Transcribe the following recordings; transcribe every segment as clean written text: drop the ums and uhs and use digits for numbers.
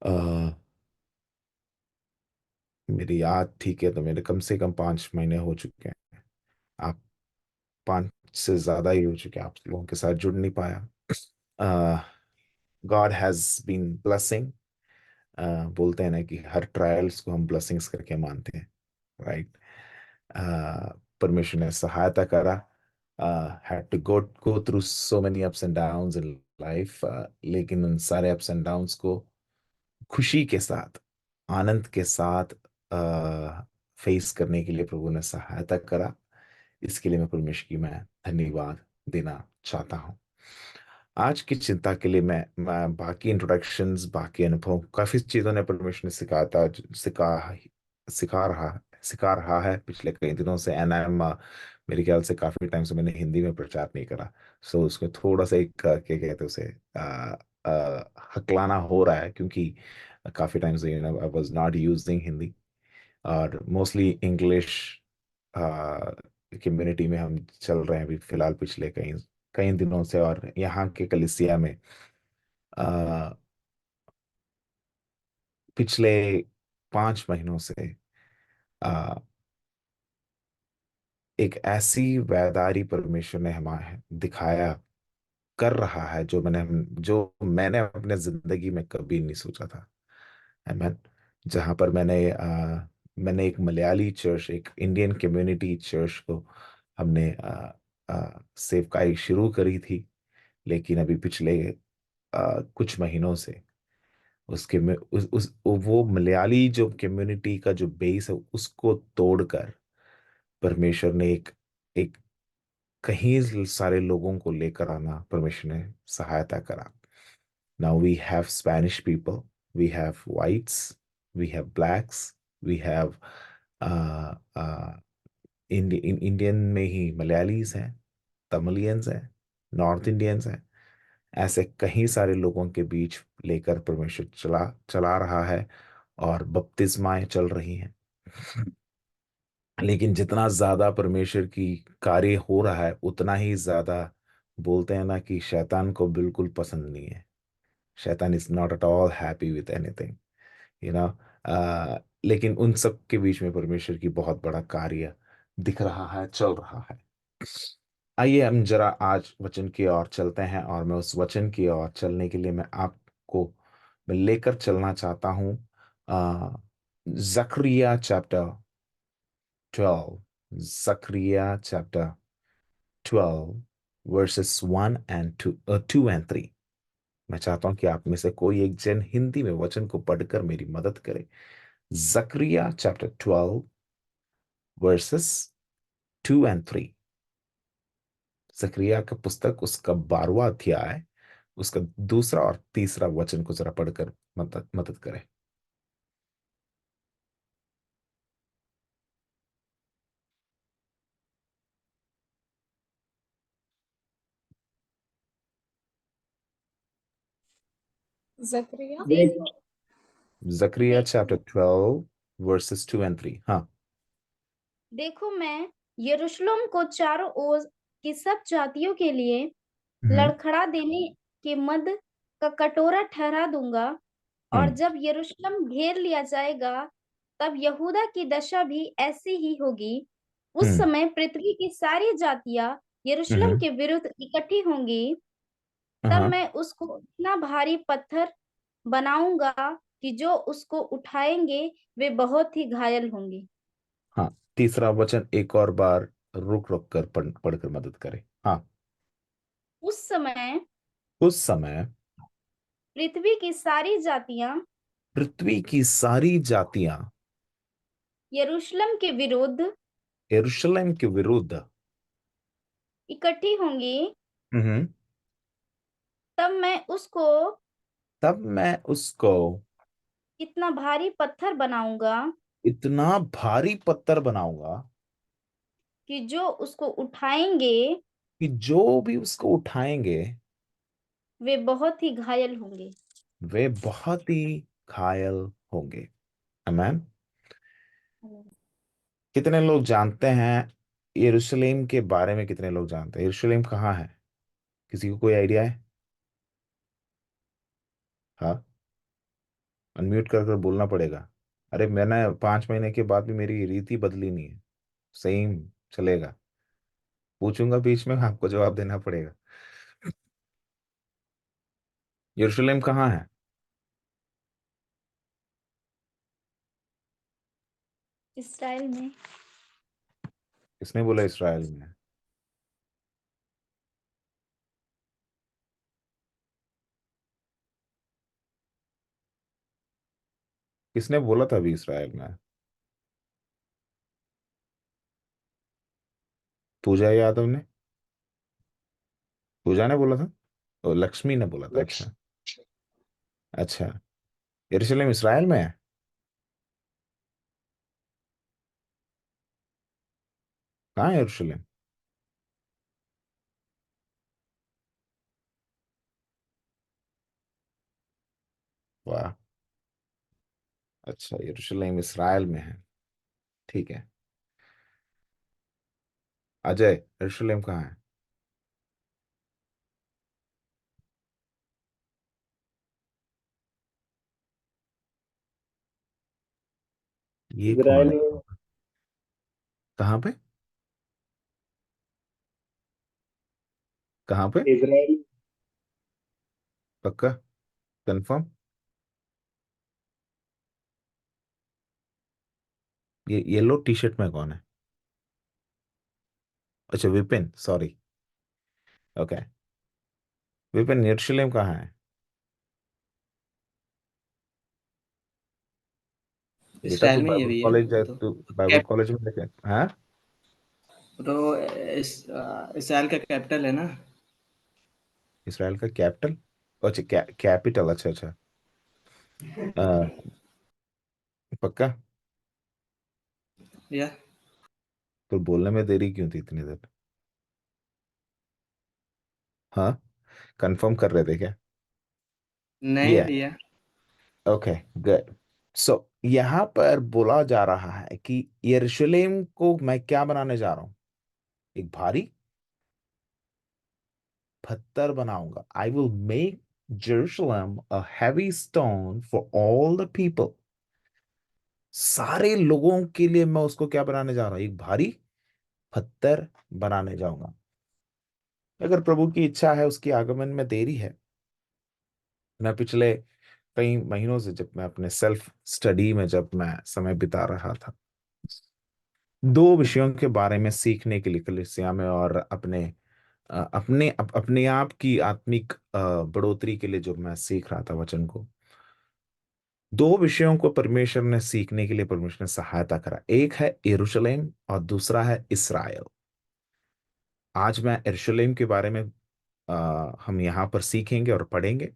अ, मेरी याद ठीक है तो मेरे कम से कम 5 महीने हो चुके हैं। आप 5 से ज्यादा ही हो चुके हैं, आप लोगों के साथ जुड़ नहीं पाया। God has been blessing. बोलते हैं ना कि हर ट्रायल्स को हम ब्लेसिंग्स करके मानते हैं, राइट। परमेश्वर ने सहायता करा। Had to go go through so many ups and downs in life, लेकिन उन सारे अप्स एंड डाउन्स को खुशी के साथ, आनंद के साथ फेस करने के लिए प्रभु ने सहायता करा। इसके लिए मैं परमेश्वर की मैं धन्यवाद देना चाहता हूँ। आज की चिंता के लिए मैं बाकी इंट्रोडक्शंस, बाकी अनुभव, काफी चीजों ने परमेश्वर ने सिखा रहा है पिछले कई दिनों से। एंड आई एम, मेरे ख्याल से काफी टाइम से मैंने हिंदी में प्रचार नहीं करा। सो उसमें थोड़ा सा एक क्या कहते हैं उसे, हकलाना हो रहा है, क्योंकि काफी टाइम से I was not using Hindi, और मोस्टली इंग्लिश कम्युनिटी में हम चल रहे हैं अभी फिलहाल पिछले कई कई दिनों से। और यहाँ के कलिसिया में अ, पिछले 5 महीनों से अ, एक ऐसी वैदारी परमेश्वर ने हमें दिखाया, कर रहा है, जो मैंने अपने जिंदगी में कभी नहीं सोचा था। आमेन। जहाँ पर मैंने एक मलयाली चर्च, एक इंडियन कम्युनिटी चर्च को हमने सेवकाई शुरू करी थी। लेकिन अभी पिछले कुछ महीनों से उसके में उस वो मलयाली जो कम्युनिटी का जो बेस है उसको तोड़कर परमेश्वर ने एक एक कहीं सारे लोगों को लेकर आना, परमेश्वर ने सहायता करा। Now we have Spanish people, we have whites, we have blacks, we have Indian में ही मलयालीज हैं, तमिलियंस हैं, नॉर्थ इंडियंस हैं। ऐसे कई सारे लोगों के बीच लेकर परमेश्वर चला चला रहा है, और बपतिस्माएं चल रही हैं। लेकिन जितना ज्यादा परमेश्वर की कार्य हो रहा है, उतना ही ज्यादा बोलते हैं ना कि शैतान को बिल्कुल पसंद नहीं है। शैतान is not at all happy with anything, you know. लेकिन उन सब के बीच में परमेश्वर की बहुत बड़ा कार्य दिख रहा है, चल रहा है। आइए हम जरा आज वचन की ओर चलते हैं, और मैं उस वचन की ओर चलने के लिए मैं लेकर चलना चाहता हूँ Zechariah chapter 12। Zechariah chapter 12 verses 1 and 2 and 3। मैं चाहता हूं कि आप में से कोई एक जन हिंदी में वचन को पढ़कर मेरी मदद करे। जकरिया चैप्टर 12 वर्सेस 2 and 3। जकरिया का पुस्तक, उसका 12वां अध्याय, उसका दूसरा और तीसरा वचन को जरा पढ़कर मदद मदद करें। जकरिया देखो जकरिया देखो चैप्टर 12 वर्सेस 2 and 3। हाँ। देखो मैं यरूशलेम को चारों ओर की सब जातियों के लिए हम्म। लड़खड़ा देने के मद का कटोरा ठहरा दूंगा। और हम्म। जब यरूशलेम घेर लिया जाएगा, तब यहूदा की दशा भी ऐसी ही होगी। उस हम्म। समय पृथ्वी की सारी जातियां यरूशलेम हम्म। के विरुद्ध इकट्ठी होंगी। तब हाँ। मैं उसको इतना भारी पत्थर बनाऊंगा कि जो उसको उठाएंगे वे बहुत ही घायल होंगे। हाँ, तीसरा वचन एक और बार रुक रुक कर पढ़कर मदद करें। हाँ। उस समय उस समय पृथ्वी की सारी जातियां पृथ्वी की सारी जातियां यरूशलेम के विरुद्ध यरूशलेम के विरुद्ध इकट्ठी होंगी। हम्म तब मैं उसको तब मैं उसको इतना भारी पत्थर बनाऊंगा इतना भारी पत्थर बनाऊंगा कि जो उसको उठाएंगे कि जो भी उसको उठाएंगे वे बहुत ही घायल होंगे। वे बहुत ही घायल होंगे। आमेन। कितने लोग जानते हैं यरूशलेम के बारे में? कितने लोग जानते हैं यरूशलेम कहाँ है? किसी को कोई आइडिया है? हाँ। अनम्यूट कर कर बोलना पड़ेगा। अरे मैंने 5 महीने के बाद भी मेरी रीति बदली नहीं है, सेम चलेगा। पूछूंगा बीच में, आपको जवाब देना पड़ेगा। यरूशलेम कहाँ है? इसराइल में। किसने बोला इसराइल में है? किसने बोला था अभी इसराइल में है? पूजा यादव ने। पूजा ने बोला था? ओ, लक्ष्मी ने बोला था, अच्छा। अच्छा, यरूशलेम इसराइल में है? कहाँ है यरूशलेम? वाह। अच्छा, यरूशलेम इसराइल में है, ठीक है। अजय, यरूशलेम कहाँ है? ये कौन इजराइल है? में। कहाँ पे? कहाँ पे? इजराइल। पक्का? कंफर्म? ये येलो टी शर्ट में कौन है? अच्छा, विपिन, सॉरी। ओके। विपिन, यरूशलेम कहाँ है? बेटा, तू इसराइल में ही है बाइबल भैया कॉलेज वो जाए, तो। तू बाइबल कॉलेज में लेके, हाँ? वो तो इसराइल का कैपिटल है ना। इसराइल का कैपिटल? अच्छा, कैपिटल, अच्छा अच्छा। अ, पक्का? या तो बोलने में देरी क्यों थी इतनी देर? हाँ, कंफर्म कर रहे थे क्या? नहीं ये, भैया। Okay, good. सो यहाँ पर बोला जा रहा है कि यरूशलेम को मैं क्या बनाने जा रहा हूँ? एक भारी पत्थर बनाऊंगा। I will make Jerusalem a heavy stone for all the people. सारे लोगों के लिए मैं उसको क्या बनाने जा रहा हूँ? एक भारी पत्थर बनाने जाऊंगा। अगर प्रभु की इच्छा है, उसकी आगमन में देरी है। मैं पिछले कई महीनों से, जब मैं अपने सेल्फ स्टडी में जब मैं समय बिता रहा था, दो विषयों के बारे में सीखने के लिए कलीसिया में, और अपने आप की आत्मिक बढ़ोतरी के लिए जो मैं सीख रहा था वचन को, दो विषयों को परमेश्वर ने सीखने के लिए परमेश्वर ने सहायता करा। एक है यरूशलेम और दूसरा है इसराइल। आज मैं यरूशलेम के बारे में हम यहाँ पर सीखेंगे और पढ़ेंगे।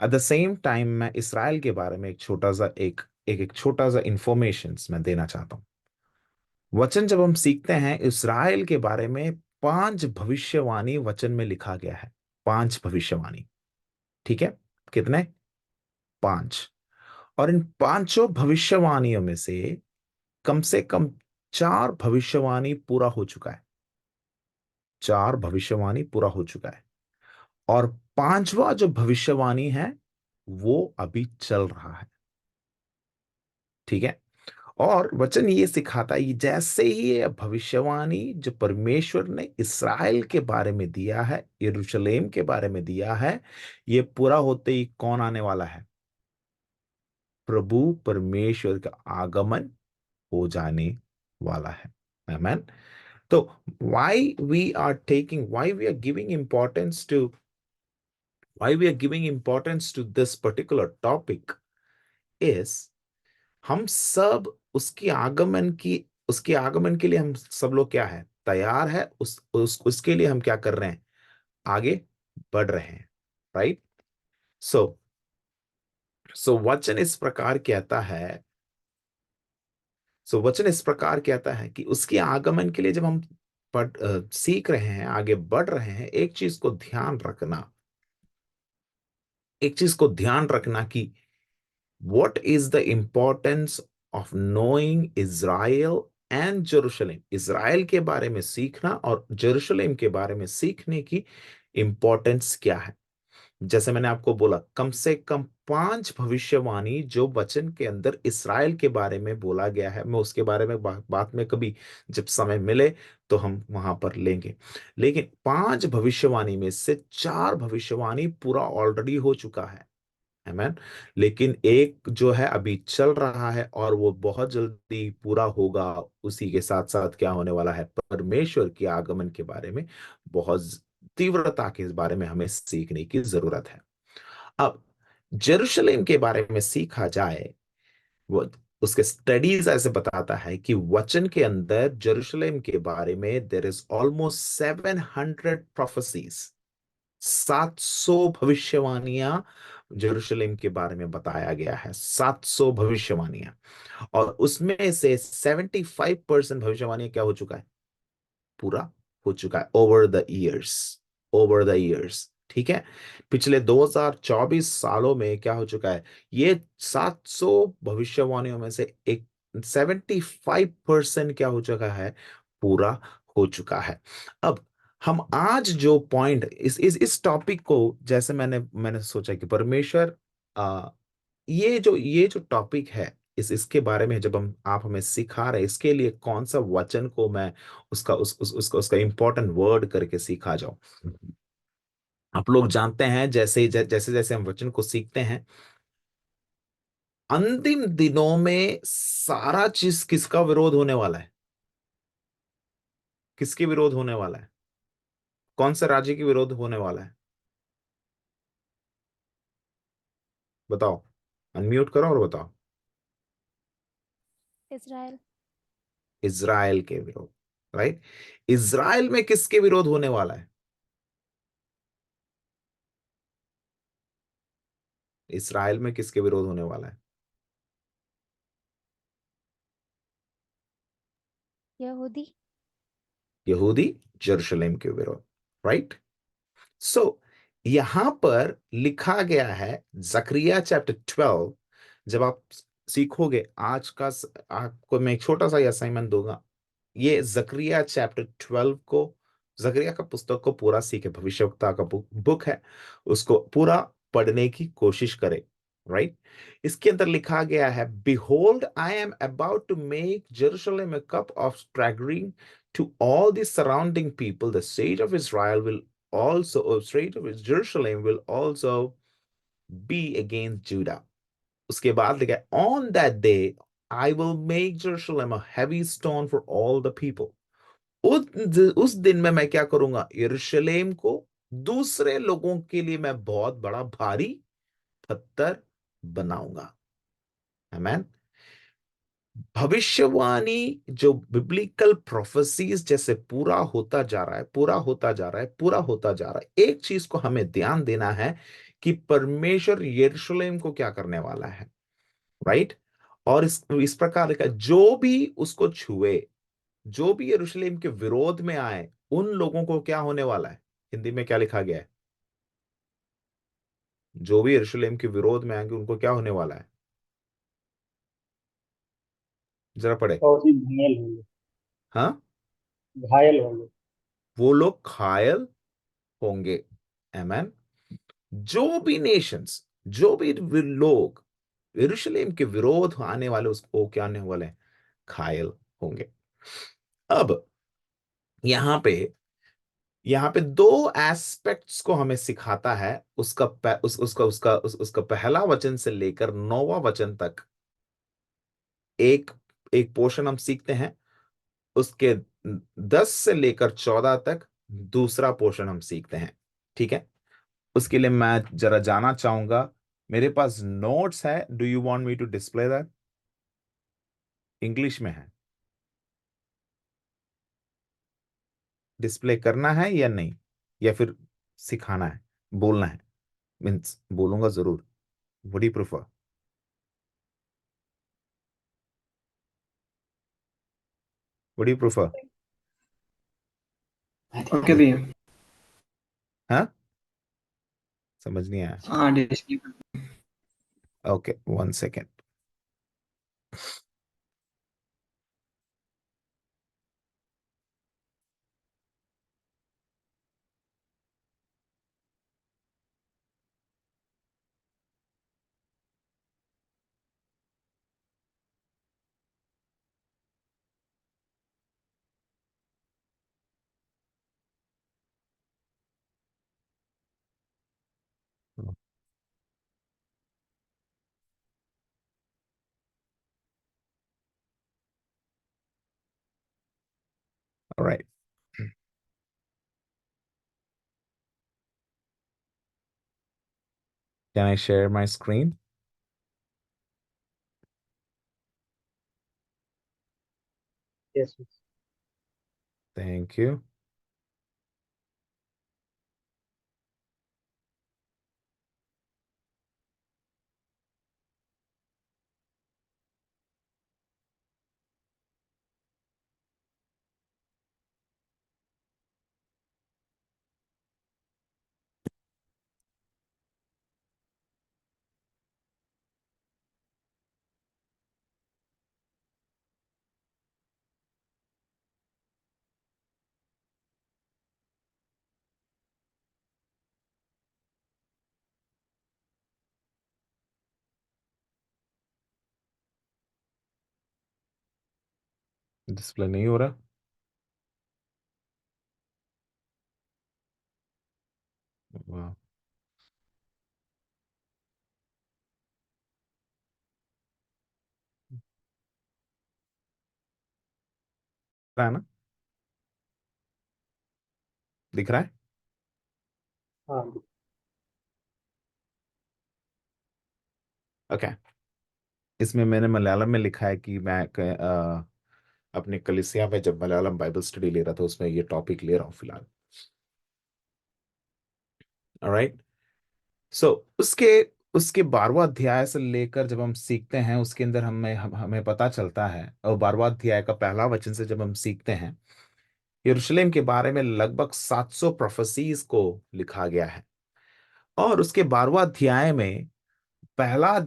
एट द सेम टाइम मैं इसराइल के बारे में एक छोटा सा एक छोटा सा इंफॉर्मेशन मैं देना चाहता हूँ। वचन जब हम सीखते हैं इसराइल के बारे में, 5 भविष्यवाणी वचन में लिखा गया है। 5 भविष्यवाणी, ठीक है? कितने? 5। और इन पांचों भविष्यवाणियों में से कम 4 भविष्यवाणी पूरा हो चुका है। 4 भविष्यवाणी पूरा हो चुका है। और पांचवा जो भविष्यवाणी है, वो अभी चल रहा है, ठीक है? और वचन ये सिखाता है कि जैसे ही ये भविष्यवाणी जो परमेश्वर ने इसराइल के बारे में दिया है, यरूशलेम के बारे में दिया है, ये पूरा होते ही कौन आने वाला है? प्रभु परमेश्वर का आगमन हो जाने वाला है। आमेन। तो why we are giving importance to this particular topic is, हम सब उसके आगमन के लिए हम सब लोग क्या है, तैयार है। उसके लिए हम क्या कर रहे हैं? आगे बढ़ रहे हैं, राइट? सो वचन इस प्रकार कहता है, वचन इस प्रकार कहता है कि उसके आगमन के लिए जब हम सीख रहे हैं, आगे बढ़ रहे हैं, एक चीज को ध्यान रखना कि what is the importance of knowing Israel and Jerusalem। Israel के बारे में सीखना और जेरूशलेम के बारे में सीखने की इंपॉर्टेंस क्या है? जैसे मैंने आपको बोला, कम से कम 5 भविष्यवाणी जो वचन के अंदर इसराइल के बारे में बोला गया है, मैं उसके बारे में बात में कभी जब समय मिले तो हम वहां पर लेंगे। लेकिन 5 भविष्यवाणी में से 4 भविष्यवाणी पूरा ऑलरेडी हो चुका है, आमेन। लेकिन एक जो है अभी चल रहा है और वो बहुत जल्दी पूरा होगा। उसी के साथ साथ क्या होने वाला है, परमेश्वर के आगमन के बारे में बहुत तीव्रता के बारे में हमें सीखने की जरूरत है। अब जेरूशलेम के बारे में सीखा जाए, वो उसके स्टडीज ऐसे बताता है कि वचन के अंदर जेरूशलेम के बारे में देयर इज ऑलमोस्ट 700 प्रोफेसीज, 700 भविष्यवाणियां जेरूशलेम के बारे में बताया गया है, 700 भविष्यवाणियां। और उसमें से 75% भविष्यवाणियां क्या हो चुका है, पूरा हो चुका है over the years, over the years. ठीक है, पिछले 2024 सालों में क्या हो चुका है, ये 700 भविष्यवाणियों में से एक 75% क्या हो चुका है, पूरा हो चुका है। अब हम आज जो पॉइंट इस टॉपिक को, जैसे मैंने सोचा कि परमेश्वर, आ, ये जो टॉपिक है, इसके बारे में जब हम आप हमें सिखा रहे हैं, इसके लिए कौन सा वचन को मैं उसका उसका इंपॉर्टेंट वर्ड करके सीखा जाऊं। आप लोग जानते हैं, जैसे जैसे हम वचन को सीखते हैं, अंतिम दिनों में सारा चीज किसका विरोध होने वाला है, किसके विरोध होने वाला है, कौन से राज्य के विरोध होने वाला है, बताओ। अनम्यूट करो और बताओ। इज़राइल। इज़राइल के विरोध, राइट। इज़राइल में किसके विरोध होने वाला है, इज़राइल में किसके विरोध होने वाला है, यहूदी। यहूदी यरूशलेम के विरोध, राइट। सो यहां पर लिखा गया है जकरिया चैप्टर 12। जब आप सीखोगे आज का, आपको मैं एक छोटा सा असाइनमेंट दूंगा। ये जकरिया चैप्टर 12 को, जकरिया का पुस्तक को पूरा सीखे, भविष्यवक्ता का बुक है, उसको पूरा पढ़ने की कोशिश करें, राइट। इसके अंदर लिखा गया है, behold I am about to make Jerusalem a cup of staggering to all the surrounding people, the says of Israel will also, straight of Jerusalem will also be against Judah. उसके बाद लिखा है, on that day I will make Jerusalem a heavy stone for all the people. उस दिन में मैं क्या करूंगा, यरूशलेम को दूसरे लोगों के लिए मैं बहुत बड़ा भारी पत्थर बनाऊंगा। आमेन। भविष्यवाणी जो बिब्लिकल प्रोफेसीज जैसे पूरा होता जा रहा है, पूरा होता जा रहा है, पूरा होता जा रहा है, एक चीज को हमें ध्यान देना है कि परमेश्वर यरूशलेम को क्या करने वाला है, राइट। और इस प्रकार का जो भी उसको छुए, जो भी यरूशलेम के विरोध में आए, उन लोगों को क्या होने वाला है, हिंदी में क्या लिखा गया है, जो भी यरूशलेम के विरोध में आएंगे उनको क्या होने वाला है, जरा पढ़े। बहुत ही घायल होंगे। हाँ, घायल होंगे। वो लोग घायल होंगे। आमेन। जो भी नेशंस, जो भी लोग यरूशलेम के विरोध आने वाले, उसको क्या आने वाले हैं, घायल होंगे। अब यहां पे यहां पे दो एस्पेक्ट्स को हमें सिखाता है, उसका उसका पहला वचन से लेकर 9वां वचन तक एक एक पोर्शन हम सीखते हैं, उसके 10 से लेकर 14 तक दूसरा पोर्शन हम सीखते हैं। ठीक है, उसके लिए मैं जरा जाना चाहूंगा। मेरे पास नोट्स है, do you want me to display that, English में है, डिस्प्ले करना है या नहीं, या फिर सिखाना है, बोलना है, मीन्स बोलूंगा जरूर, what do you prefer, what do you prefer. Okay भैया। हाँ, समझ नहीं आया, हाँ display. Okay, 1 second. All right. Can I share my screen? Yes, yes. Thank you. Display नहीं हो रहा। वाह। रहा है ना? दिख रहा है? हाँ, ओके। इसमें मैंने मलयालम में लिखा है कि मैं अपने कलिसिया में जब मलयालम बाइबल स्टडी ले रहा था उसमें ये टॉपिक ले रहा हूँ फिलहाल। ऑलराइट। सो उसके उसके 12वां अध्याय से लेकर जब हम सीखते हैं उसके अंदर हमें पता चलता है, और 12वां अध्याय का पहला वचन से जब हम सीखते हैं, यरूशलेम के बारे में लगभग 700 प्रोफेसीज को लिखा गया है। और उसके 12वां अध्याय में पहला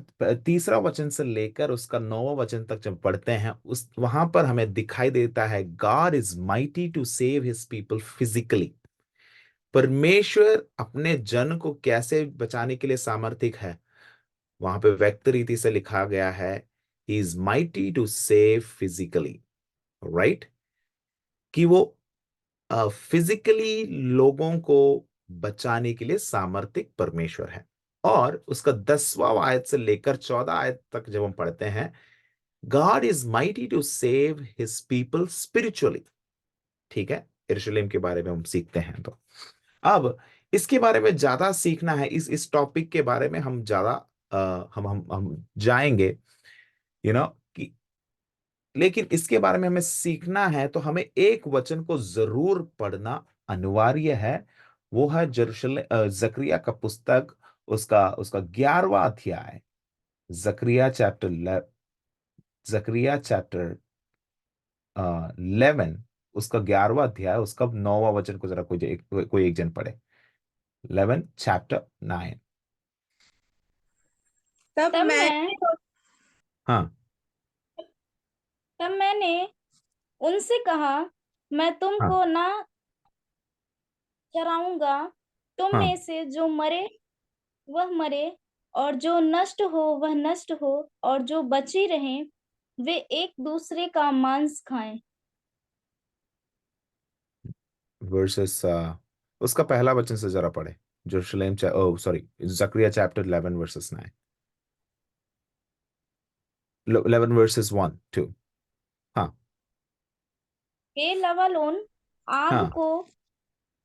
तीसरा वचन से लेकर उसका 9वां वचन तक जब पढ़ते हैं, उस वहां पर हमें दिखाई देता है God is mighty to save his people physically. परमेश्वर अपने जन को कैसे बचाने के लिए सामर्थ्य है। वहां पे व्यक्त रीति से लिखा गया है he is mighty to save physically, right, कि वो फिजिकली लोगों को बचाने के लिए सामर्थ्य परमेश्वर है। और उसका 10वां आयत से लेकर 14 आयत तक जब हम पढ़ते हैं, God is mighty to save his people spiritually. ठीक है, यरूशलेम के बारे में हम सीखते हैं। तो अब इसके बारे में ज्यादा सीखना है, इस टॉपिक के बारे में हम ज्यादा हम जाएंगे, यू नो कि, लेकिन इसके बारे में हमें सीखना है तो हमें एक वचन को जरूर पढ़ना अनिवार्य है। वो है जकरिया का पुस्तक, उसका उसका 11वां अध्याय। जकरिया चैप्टर 11, उसका 11वां अध्याय, उसका 9वां वचन को जरा कोई एक जन पढ़े। 11 चैप्टर 9। तब मैं हाँ तब मैंने उनसे कहा, मैं हाँ तुमको ना चराऊंगा। तुम हाँ। में से जो मरे वह मरे, और जो नष्ट हो वह नष्ट हो, और जो बची रहें वे एक दूसरे का मांस खाएं। वर्सेस उसका पहला वचन से जरा पढ़े। यरूशलेम ओ सॉरी, जकरिया चैप्टर 11 वर्सेस 9, 11 वर्सेस 1 2। हाँ हे लवालोन, आग हाँ। को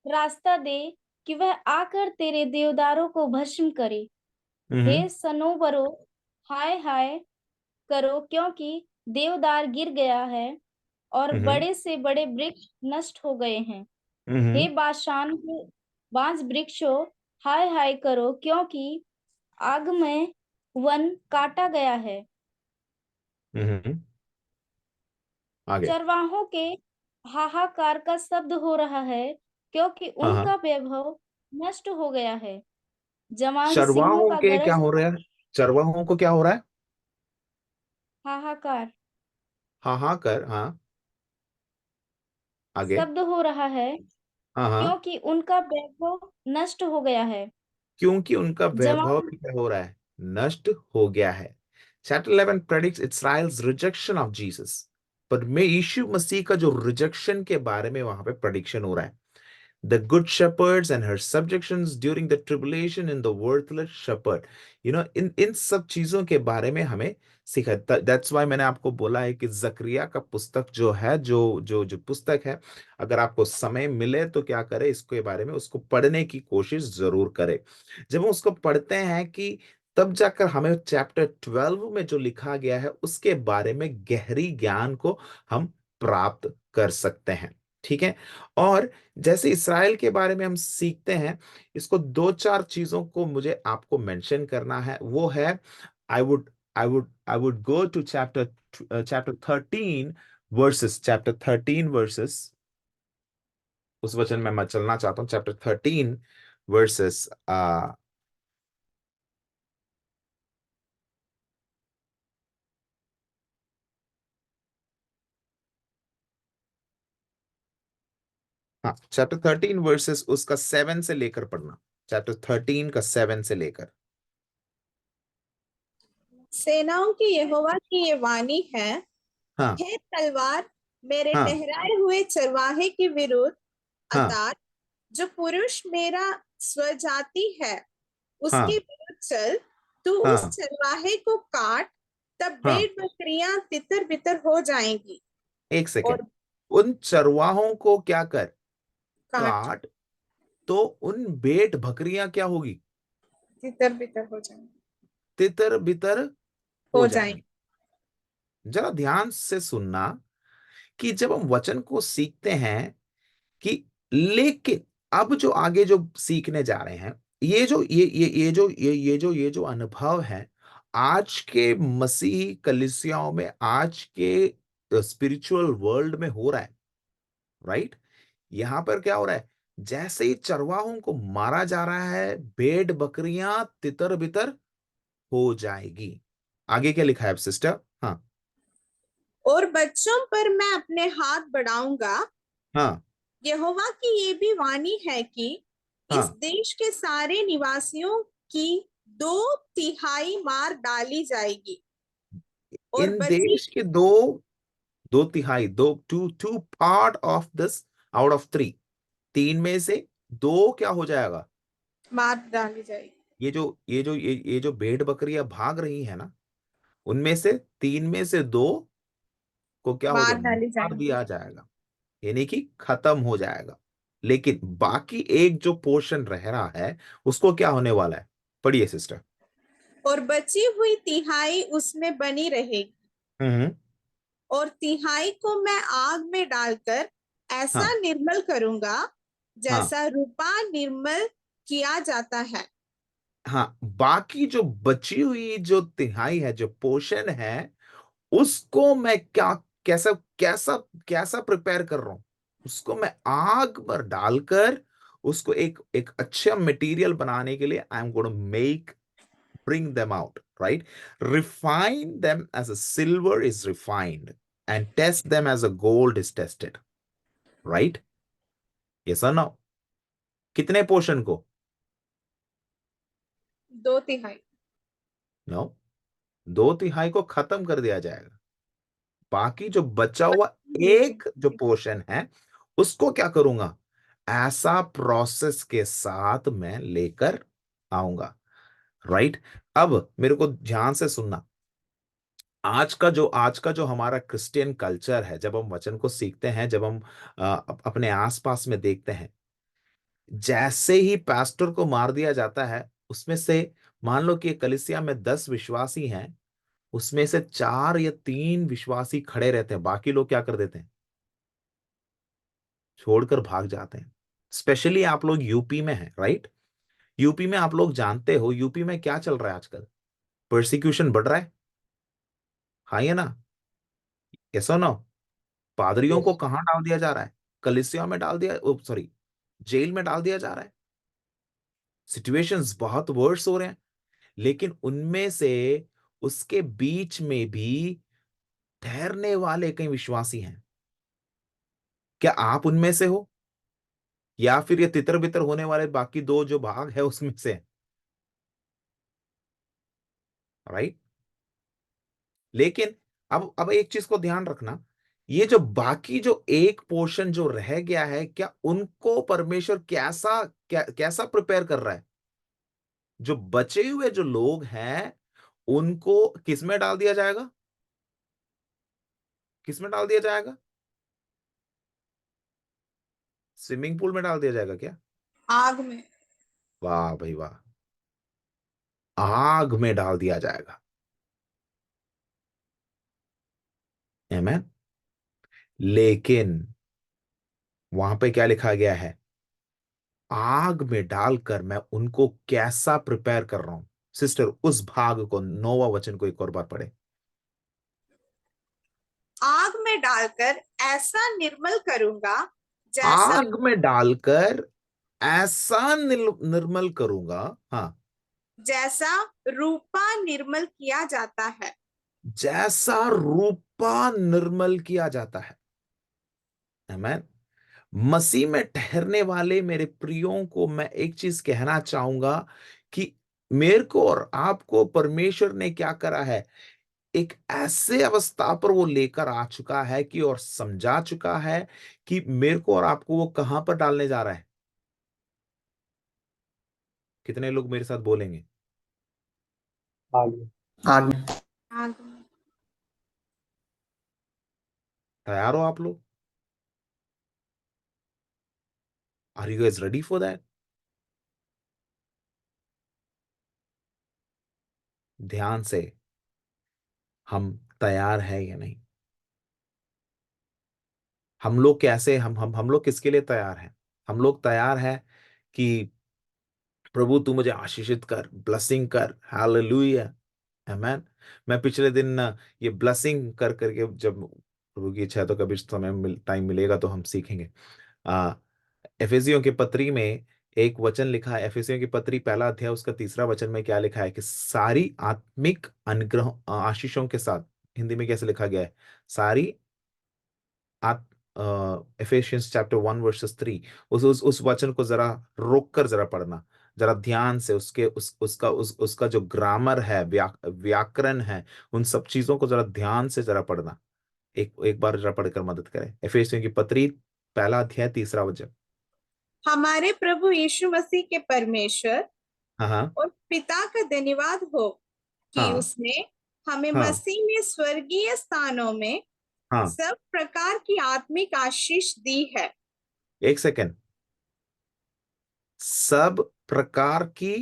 रास्ता दे कि वह आकर तेरे देवदारों को भस्म करे। हम्म हे सनोबरो, हाय हाय करो, क्योंकि देवदार गिर गया है और हम्म बड़े से बड़े वृक्ष नष्ट हो गए हैं। हे हम्म बाशान के बांस वृक्षों, हाय हाय करो, क्योंकि आग में वन काटा गया है। हम्म। आगे। चरवाहों के हाहाकार का शब्द हो रहा है, क्योंकि हाँ हाँ। उनका वैभव नष्ट हो गया है। जवान सिंहों चरवाहों का के क्या गरज, हो रहा है? चरवाहों को क्या हो रहा है? हाहाकार हाँ हाँ कर, हाँ। आगे। शब्द हो रहा है, हाँ हाँ। क्योंकि उनका वैभव नष्ट हो गया है। क्योंकि उनका वैभव जवान क्या हो रहा है? नष्ट हो गया है। Chapter 11 predicts Israel's rejection of Jesus. पर मैं यीशु मसीह का जो रिजेक्शन के बारे में वहां पे प्रेडिक्शन हो रहा है। the good shepherds and her subjections during the tribulation in the worthless shepherd. इन सब चीजों के बारे में हमें सीखा। दैट्स वाई मैंने आपको बोला है कि जकरिया का पुस्तक जो है, जो जो जो पुस्तक है, अगर आपको समय मिले तो क्या करे, इसके बारे में उसको पढ़ने की कोशिश जरूर करे। जब हम उसको पढ़ते हैं कि तब जाकर हमें चैप्टर 12 में जो लिखा गया है उसके बारे में गहरी ज्ञान को हम प्राप्त कर सकते हैं। ठीक है। और जैसे इसराइल के बारे में हम सीखते हैं, इसको दो चार चीजों को मुझे आपको मेंशन करना है। वो है, I would go to chapter 13 verses, उस वचन में मैं चलना चाहता हूं। चैप्टर 13 वर्सेस, हाँ, चैप्टर 13 वर्सेस उसका 7 से लेकर पढ़ना। चैप्टर 13 का 7 से लेकर। सेनाओं की यहोवा की ये वाणी है, हाँ हे तलवार मेरे हाँ ठहराए हुए चरवाहे के विरुद्ध, हाँ अर्थात जो पुरुष मेरा स्वजाति है उसके हाँ विरुद्ध चल। तू उस हाँ चरवाहे को काट, तब हाँ। भेड़ बकरियां तितर बितर हो जाएंगी। एक और सेकेंड, उन चरवाहों को क्या कर, काट, काट, तो उन भेड़ बकरियां क्या होगी, तितर बितर हो जाएंगी, तितर बितर हो हो जाएंगी। जाएंगी। जरा ध्यान से सुनना कि जब हम वचन को सीखते हैं कि, लेकिन अब जो आगे जो सीखने जा रहे हैं, ये जो अनुभव है आज के मसीही कलीसियाओं में, आज के स्पिरिचुअल वर्ल्ड में हो रहा है, राइट। यहां पर क्या हो रहा है, जैसे ही चरवाहों को मारा जा रहा है, भेड़ बकरियां तितर बितर हो जाएगी। आगे क्या लिखा है अब सिस्टर? हाँ और बच्चों पर मैं अपने हाथ बढ़ाऊंगा। हाँ यहोवा की ये भी वाणी है कि इस हाँ। देश के सारे निवासियों की 2/3 मार डाली जाएगी, और इन बची देश के दो, दो तिहाई, दो, two two part of this, out of three, तीन में से दो क्या हो जाएगा, मार डाली जाएगी। ये जो भेड़ बकरियां भाग रही है ना, उनमें से तीन में से दो को क्या हो मार जाएगा, डाली मार जाएंगी। दिया जाएगा, यानी कि खत्म हो जाएगा। लेकिन बाकी एक जो पोर्शन रह रहा है, उसको क्या होने वाला है? पढ़िए सिस्टर। और बची हुई 1/3 उसमें बनी रहेगी, हम्म। और 1/3 को मैं आग में डालकर ऐसा हाँ निर्मल करूंगा हाँ जैसा रूपा निर्मल किया जाता है। हाँ। बाकी जो बची हुई जो तिहाई है, जो पोर्शन है, उसको मैं क्या, कैसा कैसा कैसा प्रिपेयर कर रहा हूं, उसको मैं आग पर डालकर उसको एक एक अच्छा मटेरियल बनाने के लिए I am going to make, bring them out, right? Refine them as a silver is refined and test them as a gold is tested, right? Yes or no? कितने पोर्शन को? 2/3। नो, दो तिहाई को खत्म कर दिया जाएगा। बाकी जो बचा हुआ एक जो पोर्शन है, उसको क्या करूंगा, ऐसा प्रोसेस के साथ मैं लेकर आऊंगा, राइट। अब मेरे को ध्यान से सुनना। आज का जो हमारा क्रिश्चियन कल्चर है, जब हम वचन को सीखते हैं, जब हम अपने आसपास में देखते हैं, जैसे ही पास्टर को मार दिया जाता है, उसमें से मान लो कि कलीसिया में 10 विश्वासी हैं, उसमें से 4 या 3 विश्वासी खड़े रहते हैं, बाकी लोग क्या कर देते हैं, छोड़कर भाग जाते हैं। स्पेशली आप लोग यूपी में हैं, राइट। यूपी में आप लोग जानते हो, यूपी में क्या चल रहा है आजकल, परसिक्यूशन बढ़ रहा है, हाँ या ना, ऐसा ना। पादरियों को यस। कहां डाल दिया जा रहा है, कलीसिया में डाल दिया, सॉरी, जेल में डाल दिया जा रहा है। सिचुएशंस बहुत वर्स हो रहे हैं। लेकिन उनमें से, उसके बीच में भी ठहरने वाले कई विश्वासी हैं। क्या आप उनमें से हो, या फिर ये तितर बितर होने वाले बाकी दो जो भाग है उसमें से? राइट। लेकिन अब एक चीज को ध्यान रखना ये जो बाकी जो एक पोर्शन जो रह गया है, क्या उनको परमेश्वर कैसा प्रिपेयर कर रहा है? जो बचे हुए जो लोग हैं उनको किस में डाल दिया जाएगा? किस में डाल दिया जाएगा? स्विमिंग पूल में डाल दिया जाएगा क्या? आग में। वाह भाई वाह, आग में डाल दिया जाएगा। आमेन। लेकिन वहां पे क्या लिखा गया है? आग में डालकर मैं उनको कैसा प्रिपेयर कर रहा हूं। सिस्टर उस भाग को, 9वां वचन को एक और बार पढ़े। आग में डालकर ऐसा निर्मल करूंगा जैसा आग में डालकर ऐसा निर्मल करूंगा। हाँ, जैसा रूपा निर्मल किया जाता है। जैसा रूपा निर्मल किया जाता है। आमेन। मसीह में ठहरने वाले मेरे प्रियों को मैं एक चीज कहना चाहूंगा कि मेरे को और आपको परमेश्वर ने क्या करा है, एक ऐसे अवस्था पर वो लेकर आ चुका है कि और समझा चुका है कि मेरे को और आपको वो कहां पर डालने जा रहा है। कितने लोग मेरे साथ बोलेंगे? आगे। आग में। आग में। तैयार हो आप लोग? Are you guys ready for that? ध्यान से, हम तैयार है या नहीं? हम लोग कैसे, हम लोग किसके लिए तैयार हैं? हम लोग तैयार हैं कि प्रभु तू मुझे आशीषित कर, ब्लेसिंग कर। हालेलुया, आमेन। मैं पिछले दिन ये ब्लेसिंग कर करके, जब प्रभु की इच्छा है तो कभी समय टाइम मिलेगा तो हम सीखेंगे। आ एफेसियों की पत्री में एक वचन लिखा है, एफेसियों की पत्री 1 अध्याय उसका 3 वचन में क्या लिखा है कि सारी आत्मिक अनुग्रह आशीषों के साथ। हिंदी में कैसे लिखा गया है? सारी एफेसियंस चैप्टर 1 वर्सेस 3। उस वचन को जरा रोक कर जरा पढ़ना, जरा ध्यान से। उसका जो ग्रामर है, व्याकरण है, उन सब चीजों को जरा ध्यान से जरा पढ़ना। एक बार जरा पढ़कर मदद करें। एफेसियों की पत्री 1 अध्याय 3 वचन। हमारे प्रभु यीशु मसीह के परमेश्वर हाँ हाँ और पिता का धन्यवाद हो कि हाँ उसने हमें हाँ मसीह में स्वर्गीय स्थानों में हाँ। सब प्रकार की आत्मिक आशीष दी है। एक सेकेंड। सब प्रकार की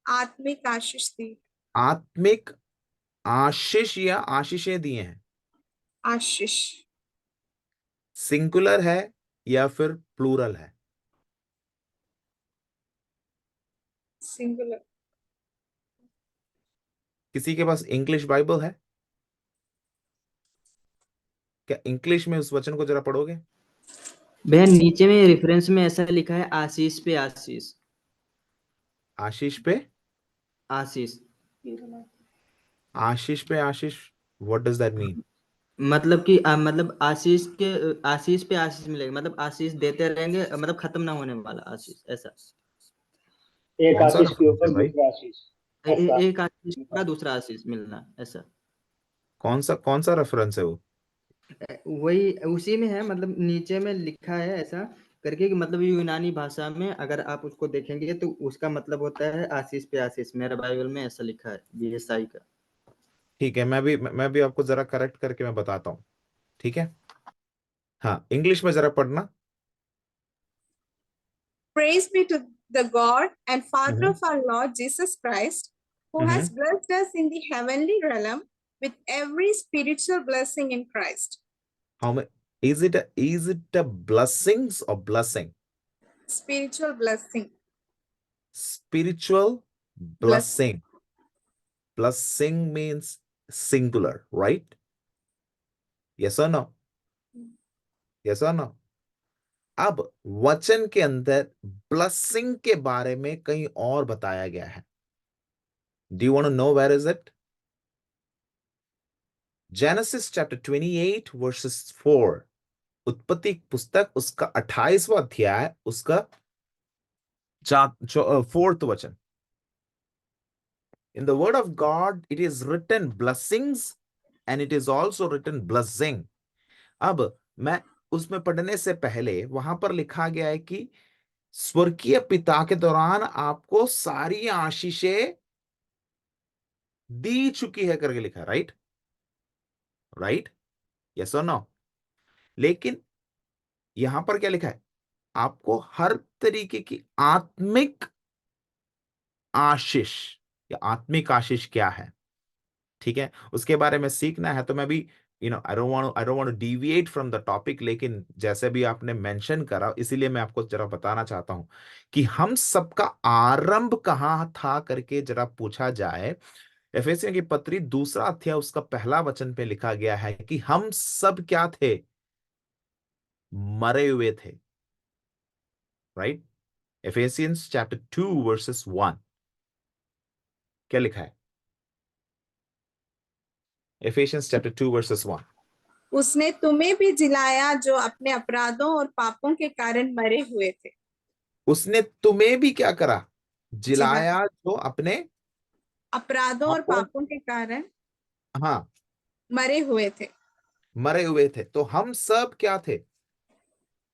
आत्मिक आशीष दी। आत्मिक आशीष या आशीषें दिए हैं। आशीष। सिंगुलर है या फिर प्लूरल है? सिंगुलर। किसी के पास इंग्लिश बाइबल है क्या? इंग्लिश में उस वचन को जरा पढ़ोगे? बहन नीचे में रेफरेंस में ऐसा लिखा है, आशीष पे आशीष। आशीष पे आशीष आशीष पे आशीष, व्हाट डज दैट मीन? मतलब कि मतलब आशीष के आशीष पे आशीष मिलेगा, मतलब आशीष देते रहेंगे, मतलब खत्म ना होने वाला आशीष, ऐसा। एक कौन सा आशीष के रेफरेंस है ऊपर भाई? दूसरा आशीष, ऐसा एक आशीष लिखा का है। दूसरा आशीष मिलना, ऐसा। कौन सा रेफरेंस है वो? वही उसी में है, मतलब नीचे में लिखा है ऐसा करके कि मतलब यूनानी भाषा में अगर आप उसको देखेंगे तो उसका मतलब होता है आशीष पे आशीष। मेरा बाइबल में ऐसा लिखा है, बीएसआई का। ठीक है, मैं भी आपको जरा करेक्ट करके मैं बताता हूँ। ठीक है, हाँ, इंग्लिश में जरा पढ़ना। Praise be to the God and Father hmm of our Lord Jesus Christ, who has hmm. blessed us in the heavenly realm with every spiritual blessing in Christ. How may is it a blessings or blessing? Spiritual blessing. Spiritual Blessing. blessing. Blessing means singular, right? Yes or no? Yes or no? अब वचन के अंदर blessing के बारे में कहीं और बताया गया है। Do you want to know where is it? Genesis chapter 28 verses 4। उत्पत्ति पुस्तक उसका 28वां अध्याय उसका 4th वचन। In the word of God, it is written blessings and it is also written blessing. अब मैं उसमें पढ़ने से पहले वहां पर लिखा गया है कि स्वर्गीय पिता के दौरान आपको सारी आशीषें दी चुकी है करके लिखा है, राइट? राइट, यस और नो? लेकिन यहां पर क्या लिखा है? आपको हर तरीके की आत्मिक आशीष, या आत्मिक आशीष क्या है, ठीक है, उसके बारे में सीखना है। तो मैं भी I don't want to deviate from the topic, लेकिन जैसे भी आपने मेंशन करा, इसीलिए मैं आपको जरा बताना चाहता हूं कि हम सबका आरंभ कहां था करके जरा पूछा जाए। एफेसियों की पत्री 2 अध्याय उसका पहला वचन पे लिखा गया है कि हम सब क्या थे? मरे हुए थे, राइट? एफेसियंस चैप्टर 2 वर्सेस 1 क्या लिखा है? एफेसियंस चैप्टर 2 वर्सेस 1। उसने तुम्हें भी जिलाया जो अपने अपराधों और पापों के कारण मरे हुए थे। उसने तुम्हें भी क्या करा? जिला जिलाया, जो अपने अपराधों और पापों, पापों के कारण हाँ, मरे हुए थे। मरे हुए थे। तो हम सब क्या थे?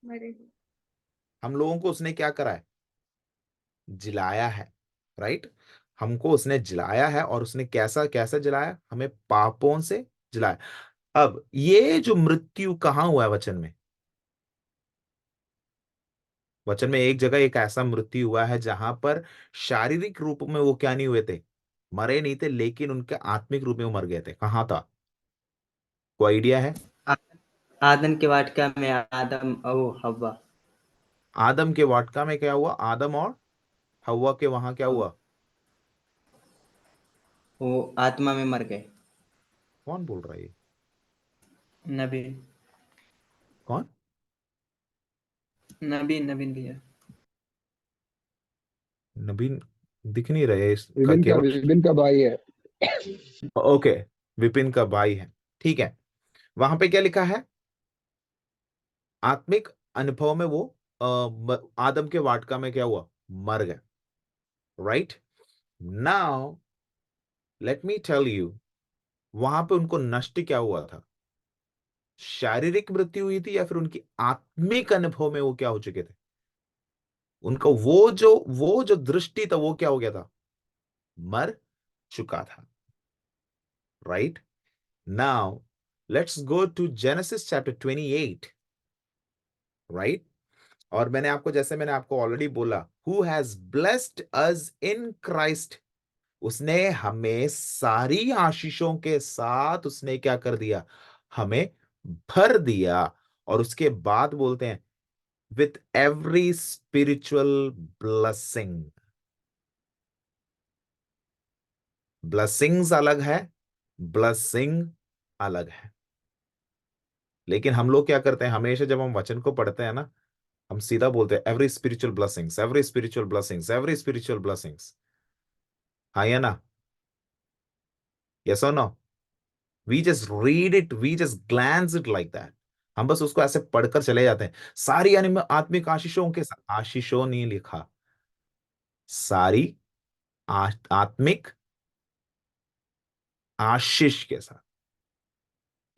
मरे हुए। हम लोगों को उसने क्या करा है? जिलाया है, राइट? हमको उसने जिलाया है, और उसने कैसा कैसा जिलाया? हमें पापों से जिलाया। अब ये जो मृत्यु कहाँ हुआ है वचन में? वचन में एक जगह एक ऐसा मृत्यु हुआ है जहां पर शारीरिक रूप में वो क्या नहीं हुए थे? मरे नहीं थे, लेकिन उनके आत्मिक रूप में वो मर गए थे। कहां था? कोई आइडिया है? आ- आदम के वाटिका में आदम और हव्वा। आदम के वाटिका में क्या हुआ? आदम और हव्वा के वहां क्या हुआ? वो आत्मा में मर गए। कौन बोल रहा है ये? नबी। कौन? नबीन भैया। नबीन दिख नहीं रहे इसका विपिन का केवल। विपिन का भाई है। ओके, विपिन का भाई है, ठीक है। वहां पे क्या लिखा है? आत्मिक अनुभव में वो आदम के वाटिका में क्या हुआ? मर गए, right? Now let me tell you, वहां पे उनको नष्ट क्या हुआ था? शारीरिक मृत्यु हुई थी, या फिर उनकी आत्मिक अनुभव में वो क्या हो चुके थे? उनका वो जो दृष्टि था, वो क्या हो गया था? मर चुका था, right? Now let's go to Genesis chapter 28, right? और मैंने आपको ऑलरेडी बोला, who has blessed us in Christ, उसने हमें सारी आशीषों के साथ उसने क्या कर दिया? हमें भर दिया। और उसके बाद बोलते हैं with every spiritual blessing. Blessings अलग है, ब्लेसिंग अलग है। लेकिन हम लोग क्या करते हैं? हमेशा जब हम वचन को पढ़ते हैं ना, हम सीधा बोलते हैं every spiritual blessings, every spiritual blessings, every spiritual blessings. हाँ या ना? यस और no? We just read it, we just glance it like that. हम बस उसको ऐसे पढ़कर चले जाते हैं। सारी यानी आत्मिक आशीषों के साथ, आशीषों नहीं लिखा, सारी आत्मिक आशीष के साथ।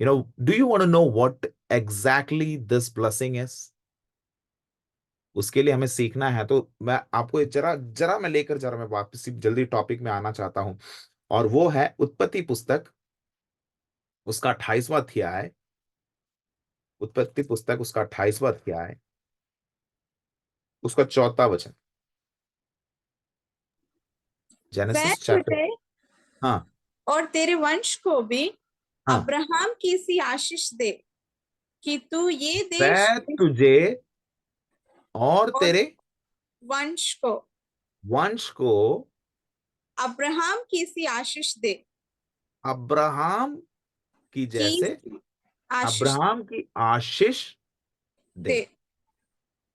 Do you want to know what exactly this blessing is? उसके लिए हमें सीखना है। तो मैं आपको जरा जरा मैं लेकर जरा मैं वापस जल्दी टॉपिक में आना चाहता हूं, और वो है उत्पत्ति पुस्तक, उसका 28वां अध्याय। उत्पत्ति पुस्तक उसका 28वां अध्याय, उसका 4था वचन। वह जेनेसिस चैप्टर, तुझे हाँ, और तेरे वंश को भी हाँ, अब्राहम की सी आशीष दे कि तू ये देश वह तुझे और और तेरे वंश को वंश को अब्राहम की सी आशीष दे। अब्राहम की की जैसे आशीष अब्राहम की आशीष दे। दे।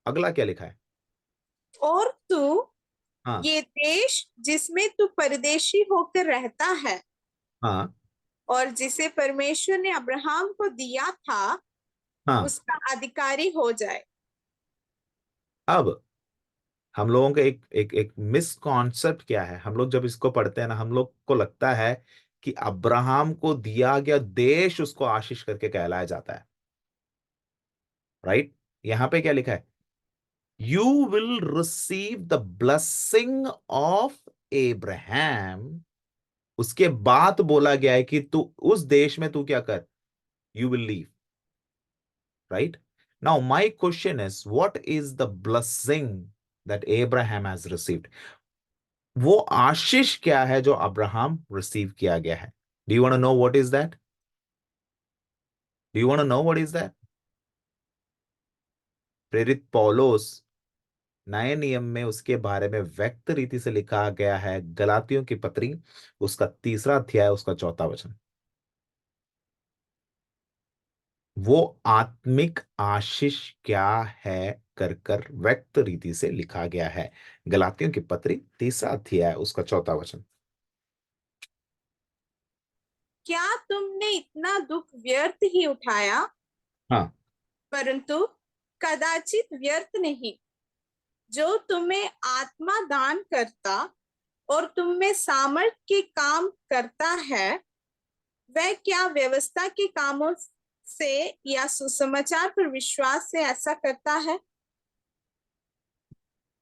अगला क्या लिखा है? और तू हाँ, ये देश जिसमें तू परदेशी होकर रहता है हाँ, और जिसे परमेश्वर ने अब्राहम को दिया था, हाँ। उसका अधिकारी हो जाए। अब हम लोगों का एक एक एक मिसकॉन्सेप्ट क्या है? हम लोग जब इसको पढ़ते हैं ना, हम लोग को लगता है कि अब्राहम को दिया गया देश उसको आशीष करके कहलाया जाता है। राइट? यहां पे क्या लिखा है? You will receive the blessing of Abraham. उसके बाद बोला गया है कि तू उस देश में तू क्या कर, you will leave, right? Now my question is, what is the blessing that Abraham has received? वो आशीष क्या है जो अब्राहम रिसीव किया गया है? Do you want to know what is that? Do you want to know what is that? प्रेरित पौलुस नए नियम में उसके बारे में व्यक्त रीति से लिखा गया है, गलातियों की पत्री उसका 3 अध्याय उसका 4 वचन। वो आत्मिक आशीष क्या है कर कर व्यक्त रीति से लिखा गया है। गलातियों की पत्री 3 अध्याय उसका 4 वचन। क्या तुमने इतना दुख व्यर्थ ही उठाया? हाँ, परंतु कदाचित व्यर्थ नहीं। जो तुम्हें आत्मा दान करता और तुम में सामर्थ के काम करता है, वह क्या व्यवस्था के कामों से या सुसमाचार पर विश्वास से ऐसा करता है?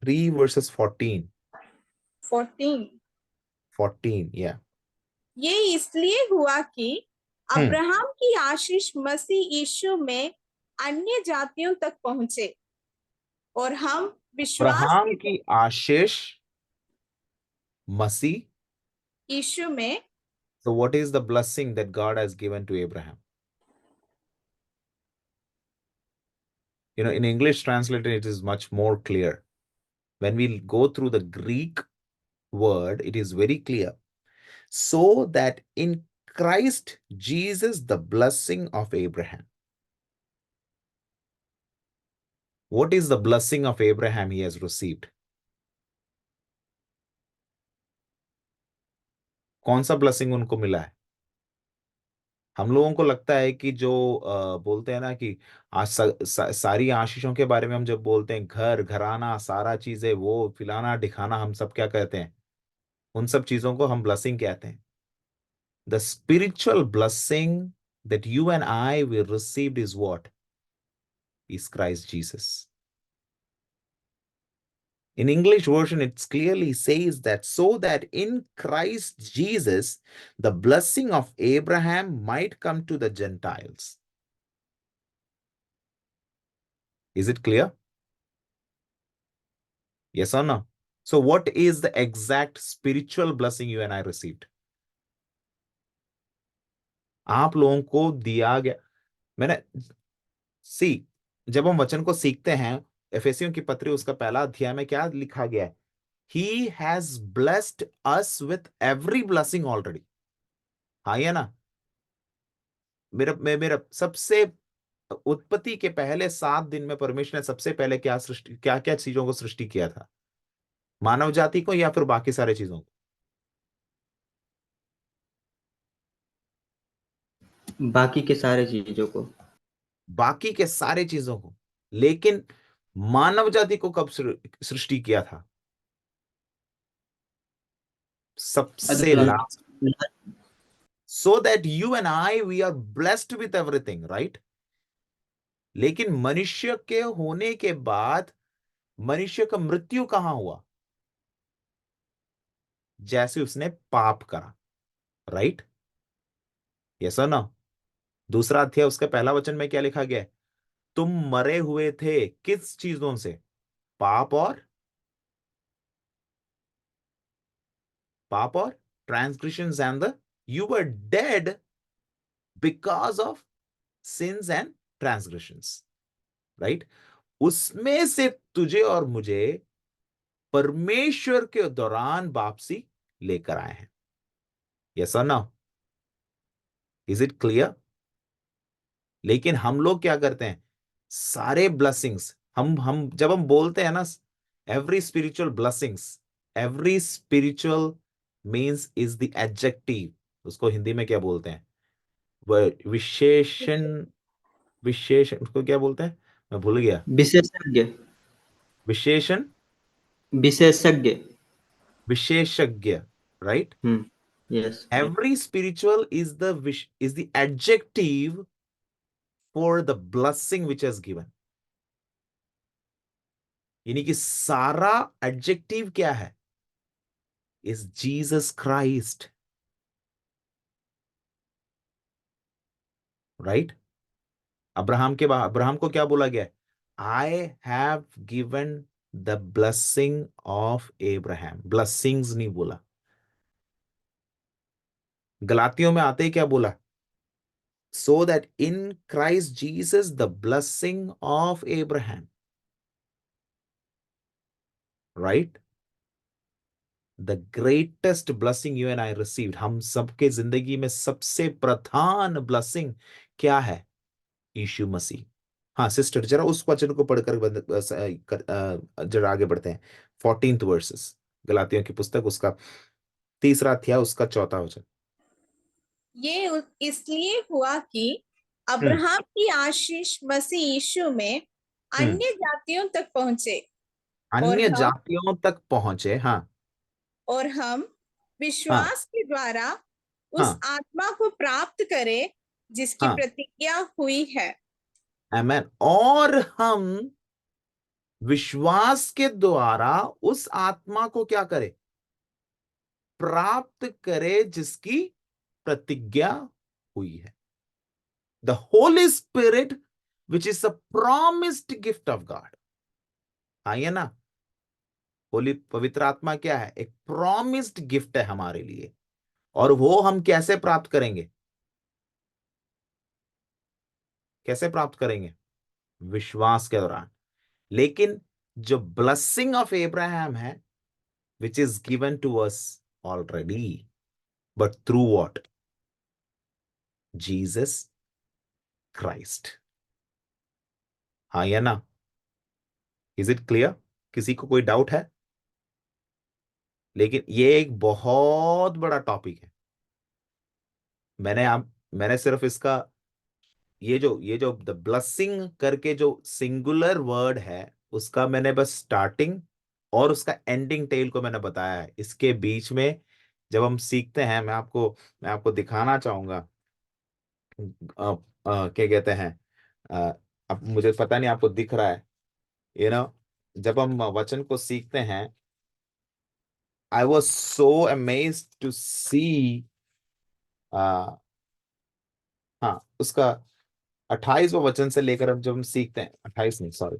3 verses 14, 14। yeah. ये इसलिए हुआ कि अब्राहम की आशीष मसीह यीशु में अन्य जातियों तक पहुंचे और हम विश्वास अब्राहम की आशीष मसीह। यीशु में। So what is the blessing that God has given to Abraham? You know, in English translated, it is much more clear. When we go through the Greek word, it is very clear. So that in Christ Jesus, the blessing of Abraham. What is the blessing of Abraham he has received? कौन सा blessing उनको मिला है? हम लोगों को लगता है कि जो बोलते हैं ना कि सारी आशीषों के बारे में हम जब बोलते हैं, घर घराना सारा चीजें, वो फिलाना दिखाना, हम सब क्या कहते हैं? उन सब चीजों को हम ब्लेसिंग कहते हैं। The spiritual blessing that you and I will receive is what? Is Christ Jesus. In English version, it clearly says that so that in Christ Jesus, the blessing of Abraham might come to the Gentiles. Is it clear? Yes or no? So what is the exact spiritual blessing you and I received? आप लोगों को दिया गया, मैंने जब हम वचन को सीखते हैं, एफेसियों की पत्री उसका 1 अध्याय में क्या लिखा गया है? He has blessed us with every blessing already. हाँ या ना? मेरा सबसे उत्पत्ति के पहले 7 दिन में परमेश्वर ने सबसे पहले क्या क्या चीजों को सृष्टि किया था? मानव जाति को या फिर बाकी सारे चीजों को? बाकी के सारे चीजों को। बाकी के सारे चीजों को। लेकिन मानव जाति को कब सृष्टि किया था? सबसे last. So that you and I, we are blessed with everything, right? लेकिन मनुष्य के होने के बाद मनुष्य का मृत्यु कहां हुआ? जैसे उसने पाप करा, राइट? यस और नो? 2 अध्याय उसके 1 वचन में क्या लिखा गया है? तुम मरे हुए थे किस चीजों से? पाप और transgressions and the you were dead because of since and transgressions, right? उसमें से तुझे और मुझे परमेश्वर के दौरान वापसी लेकर आए हैं। यस और नो? Is it clear? लेकिन हम लोग क्या करते हैं? सारे ब्लेसिंग्स हम जब हम बोलते हैं ना, every spiritual means is the adjective. उसको हिंदी में क्या बोलते हैं? विशेषण। उसको क्या बोलते हैं? मैं भूल गया। विशेषज्ञ। विशेषण। विशेषज्ञ। विशेषज्ञ, right? Yes. Every spiritual is the adjective for the blessing which is given. यानी कि सारा एडजेक्टिव क्या है? Is Jesus Christ, right? Abraham को क्या बोला गया? I have given the blessing of Abraham. Blessings नहीं बोला। गलातियों में आते ही क्या बोला? So that in Christ Jesus the blessing of Abraham, right? The greatest blessing you and I received, हम सबके जिंदगी में सबसे प्रधान ब्लेसिंग क्या है? यीशु मसीह। हाँ सिस्टर, जरा उस वचन को पढ़कर जरा आगे बढ़ते हैं। 14th वर्सेस, गलातियों की पुस्तक, उसका 3रा अध्याय, उसका 4था वचन। ये इसलिए हुआ कि हम्म अब्राहम की आशीष मसीह यीशु में हम्म अन्य जातियों तक पहुंचे, और अन्य हम जातियों तक पहुंचे। हाँ और हम हाँ विश्वास के द्वारा उस हाँ आत्मा को प्राप्त करें जिसकी हाँ, प्रतिज्ञा हुई है। आमेन। और हम विश्वास के द्वारा उस आत्मा को क्या करें? प्राप्त करे जिसकी प्रतिज्ञा हुई है। The Holi spirit which is the promised gift of God. आइए ना, होली पवित्र आत्मा क्या है? एक प्रॉमिस्ड गिफ्ट है हमारे लिए। और वो हम कैसे प्राप्त करेंगे? कैसे प्राप्त करेंगे? विश्वास के दौरान। लेकिन जो ब्लेसिंग ऑफ एब्राहम है, which is given to us already, but through what? Jesus Christ. हाँ या ना? Is it clear? किसी को कोई डाउट है? लेकिन ये एक बहुत बड़ा टॉपिक है। मैंने सिर्फ इसका ये जो द ब्लेसिंग करके जो सिंगुलर वर्ड है, उसका मैंने बस स्टार्टिंग और उसका एंडिंग टेल को मैंने बताया है। इसके बीच में जब हम सीखते हैं, मैं आपको दिखाना चाहूंगा। क्या कहते हैं? अ, अब मुझे पता नहीं आपको दिख रहा है, जब हम वचन को सीखते हैं, I was so amazed to see, हाँ, उसका 28वां वचन से लेकर अब जब हम सीखते हैं, 28 नहीं, सॉरी,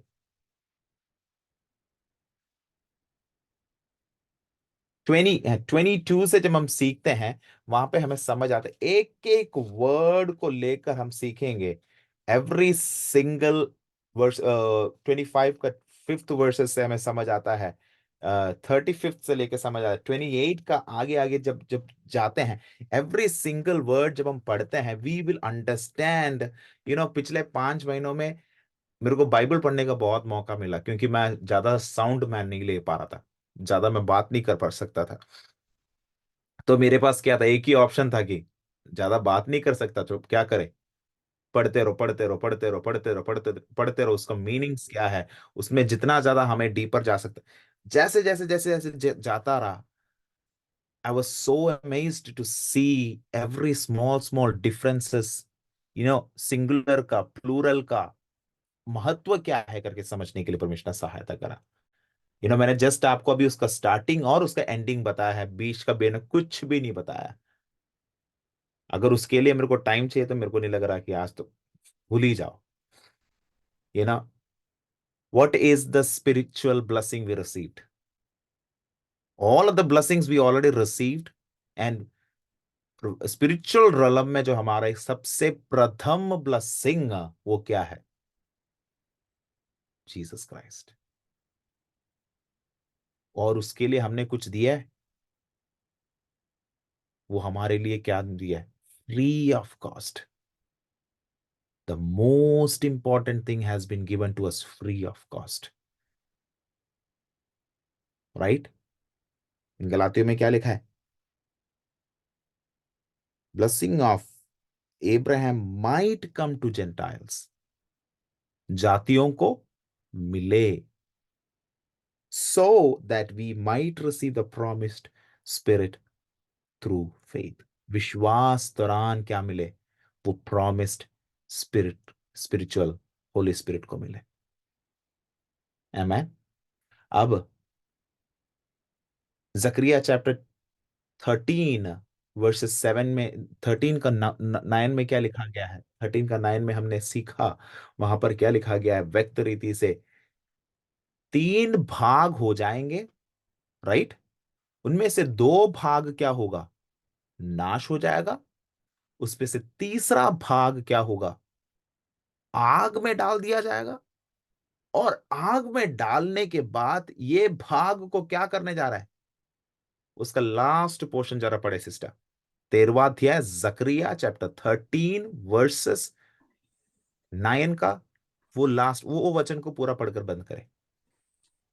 22 से जब हम सीखते हैं, वहां पे हमें समझ आता है। एक एक वर्ड को लेकर हम सीखेंगे। एवरी सिंगल वर्स, 25 का 5th वर्सेस से हमें समझ आता है। 35th से लेकर समझ आता है। 28 का आगे आगे जब जब जाते हैं, एवरी सिंगल वर्ड जब हम पढ़ते हैं, वी विल अंडरस्टैंड। पिछले 5 महीनों में मेरे को बाइबल पढ़ने का बहुत मौका मिला, क्योंकि मैं ज्यादा साउंड मैन नहीं ले पा रहा था, ज्यादा मैं बात नहीं कर पा सकता था। तो मेरे पास क्या था? एक ही ऑप्शन था कि ज्यादा बात नहीं कर सकता तो क्या करे? पढ़ते रहो, पढ़ते रहो, पढ़ते रहो, पढ़ते रहो, पढ़ते रहो। उसका मीनिंग्स क्या है, उसमें जितना ज्यादा हमें डीपर जा सकते। जैसे जैसे जैसे जैसे जाता रहा, I was so amazed to see every small small differences, singular का, प्लूरल का महत्व क्या है करके समझने के लिए परमेश्वर ने सहायता करा। मैंने जस्ट आपको अभी उसका स्टार्टिंग और उसका एंडिंग बताया है, बीच का मैंने कुछ भी नहीं बताया। अगर उसके लिए मेरे को टाइम चाहिए तो मेरे को नहीं लग रहा कि आज तो भूल ही जाओ। ये ना, what is the spiritual blessing we received? All of the blessings we already received, and spiritual realm में जो हमारा एक सबसे प्रथम ब्लेसिंग, वो क्या है? Jesus Christ. और उसके लिए हमने कुछ दिया है। वो हमारे लिए क्या दिया है? Free of cost. The most important thing has been given to us free of cost, right? गलातियों में क्या लिखा है? Blessing of Abraham might come to Gentiles, जातियों को मिले, so that we might receive the promised spirit through faith. विश्वास दौरान क्या मिले? वो promised spirit, spiritual holy spirit को मिले। Amen. अब जकरिया चैप्टर 13 वर्सेस 7 में, 13 का 9 में क्या लिखा गया है? 13 का 9 में हमने सीखा, वहां पर क्या लिखा गया है? व्यक्त रीति से 3 भाग हो जाएंगे, राइट? उनमें से 2 भाग क्या होगा? नाश हो जाएगा। उसमें से तीसरा भाग क्या होगा? आग में डाल दिया जाएगा। और आग में डालने के बाद ये भाग को क्या करने जा रहा है? उसका लास्ट पोर्शन जरा पढ़े सिस्टर। 13वां अध्याय जकरिया चैप्टर 13 वर्सेस 9 का वो लास्ट वो वचन को पूरा पढ़कर बंद करें।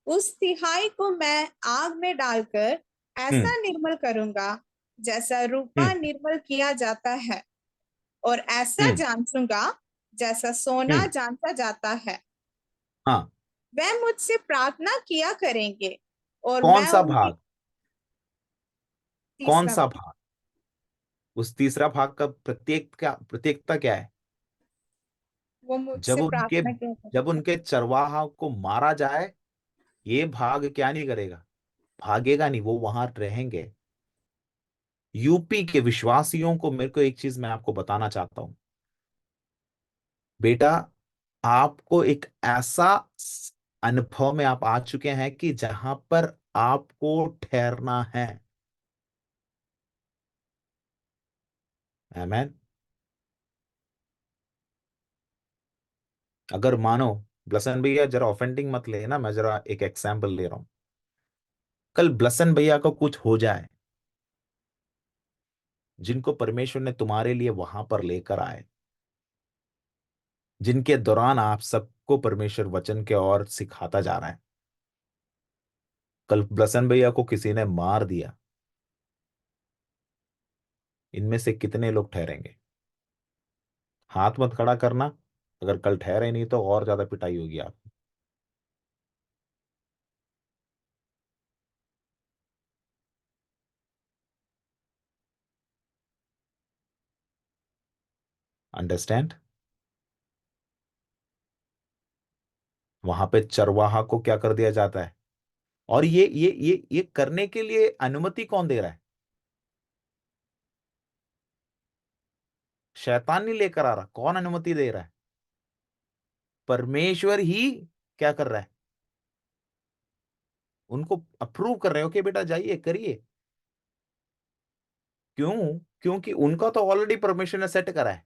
उस तिहाई को मैं आग में डालकर हम्म ऐसा निर्मल करूंगा जैसा रूपा हम्म निर्मल किया जाता है, और ऐसा हम्म जांचूंगा जैसा सोना हम्म जांचा जाता है। हाँ। वह मुझसे प्रार्थना किया करेंगे और कौन मैं सा उनकी। भाग? कौन तीसरा सा भाग। भाग? उस तीसरा भाग का प्रत्येकता क्या है? वो जब मुझसे उनके प्रार्थना किया जब करेंगे। उनके चरवाहा को मारा जाए, ये भाग क्या नहीं करेगा? भागेगा नहीं, वो वहां रहेंगे। यूपी के विश्वासियों को मेरे को एक चीज मैं आपको बताना चाहता हूं बेटा। आपको एक ऐसा अनुभव में आप आ चुके हैं कि जहां पर आपको ठहरना है। आमेन। अगर मानो, ब्लसन भैया जरा ऑफेंडिंग मत ले ना, मैं जरा एक एग्जांपल ले रहा हूं। कल ब्लसन भैया को कुछ हो जाए, जिनको परमेश्वर ने तुम्हारे लिए वहां पर लेकर आए, जिनके दौरान आप सबको परमेश्वर वचन के और सिखाता जा रहा है, कल ब्लसन भैया को किसी ने मार दिया, इनमें से कितने लोग ठहरेंगे? हाथ मत खड़ा करना। अगर कल ठहरे नहीं तो और ज्यादा पिटाई होगी आपकी। अंडरस्टैंड? वहां पे चरवाहा को क्या कर दिया जाता है? और ये करने के लिए अनुमति कौन दे रहा है? शैतान नहीं लेकर आ रहा। कौन अनुमति दे रहा है? परमेश्वर ही क्या कर रहा है? उनको अप्रूव कर रहे हो कि बेटा जाइए करिए। क्यों? क्योंकि उनका तो ऑलरेडी परमेश्वर ने सेट करा है।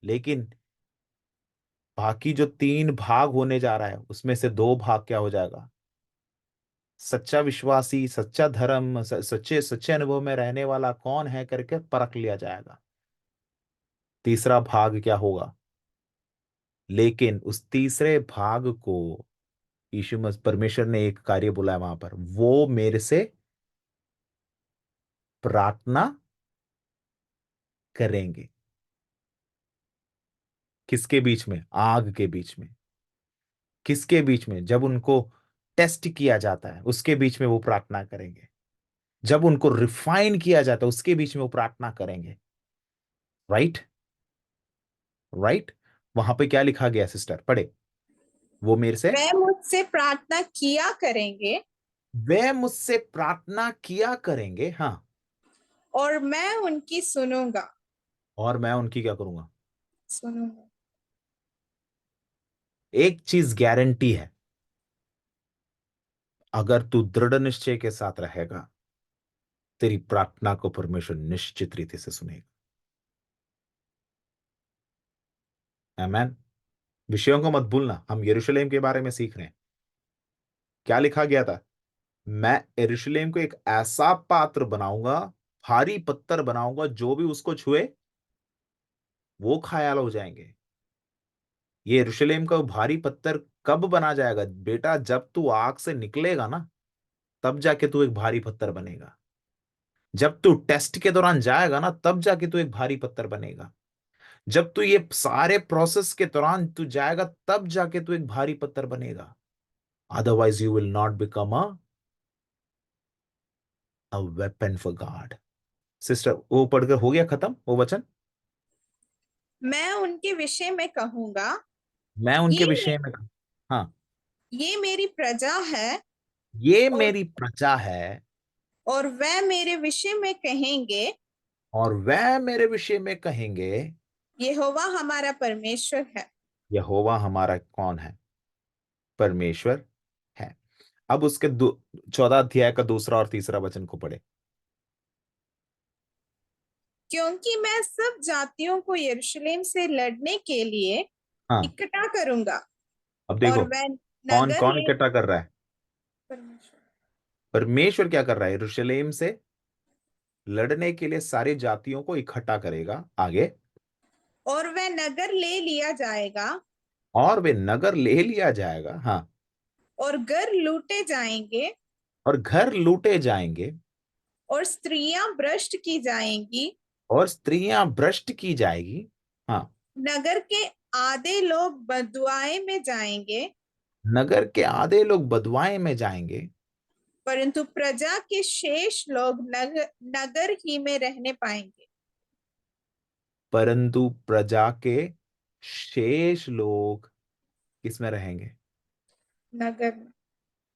लेकिन बाकी जो 3 भाग होने जा रहा है, उसमें से 2 भाग क्या हो जाएगा? सच्चा विश्वासी, सच्चा धर्म, सच्चे सच्चे अनुभव में रहने वाला कौन है करके परख लिया जाएगा। तीसरा भाग क्या होगा? लेकिन उस तीसरे भाग को यीशु मसीह परमेश्वर ने एक कार्य बोला है वहां पर, वो मेरे से प्रार्थना करेंगे। किसके बीच में? आग के बीच में। किसके बीच में? जब उनको टेस्ट किया जाता है उसके बीच में वो प्रार्थना करेंगे। जब उनको रिफाइन किया जाता है उसके बीच में वो प्रार्थना करेंगे। राइट? राइट? वहां पे क्या लिखा गया सिस्टर? पढ़े। वो मेरे से वह मुझसे प्रार्थना किया करेंगे वे मुझसे प्रार्थना किया करेंगे। हाँ। और मैं उनकी सुनूंगा। और मैं उनकी क्या करूंगा? सुनूंगा। एक चीज गारंटी है, अगर तू दृढ़ निश्चय के साथ रहेगा, तेरी प्रार्थना को परमेश्वर निश्चित रीति से सुनेगा। आमेन। विषयों को मत भूलना, हम यरूशलेम के बारे में सीख रहे हैं। क्या लिखा गया था? मैं यरूशलेम को एक ऐसा पात्र बनाऊंगा, भारी पत्थर बनाऊंगा, जो भी उसको छुए वो घायल हो जाएंगे। ये यरूशलेम का भारी पत्थर कब बना जाएगा बेटा? जब तू आग से निकलेगा ना, तब जाके तू एक भारी पत्थर बनेगा। जब तू टेस्ट के दौरान जाएगा ना, तब जाके तू एक भारी पत्थर बनेगा। जब तू ये सारे प्रोसेस के दौरान तू जाएगा, तब जाके तू एक भारी पत्थर बनेगा। Otherwise you will not become a weapon for God. Sister, वो पढ़कर हो गया खत्म वो वचन? मैं उनके विषय में कहूंगा, मैं ये उनके विषय में। हाँ। ये मेरी प्रजा है ये और मेरी प्रजा है, और वह मेरे विषय में कहेंगे, और वह मेरे विषय में कहेंगे, यहोवा हमारा परमेश्वर है। यहोवा हमारा कौन है? परमेश्वर है। अब उसके 14 अध्याय का दूसरा और तीसरा वचन को पढ़े। क्योंकि मैं सब जातियों को यरूशलेम से लड़ने के लिए हाँ, इकट्ठा करूंगा, अब और देखो वह कौन नगर कौन ले इकट्ठा कर रहा है? परमेश्वर परमेश्वर क्या कर रहा है? यरूशलेम से लड़ने के लिए सारी जातियों को इकट्ठा करेगा। आगे, और वह नगर ले लिया जाएगा, और वे नगर ले लिया जाएगा। हाँ, और घर लूटे जाएंगे, और घर लूटे जाएंगे, और स्त्रियां भ्रष्ट की जाएंगी, और स्त्रियां भ्रष्ट की जाएगी। हाँ, नगर के आधे लोग बदुआए में जाएंगे, नगर के आधे लोग बदुआएं में जाएंगे, परंतु प्रजा के शेष लोग नगर ही में रहने पाएंगे। परंतु प्रजा के शेष लोग किसमें रहेंगे? नगर में।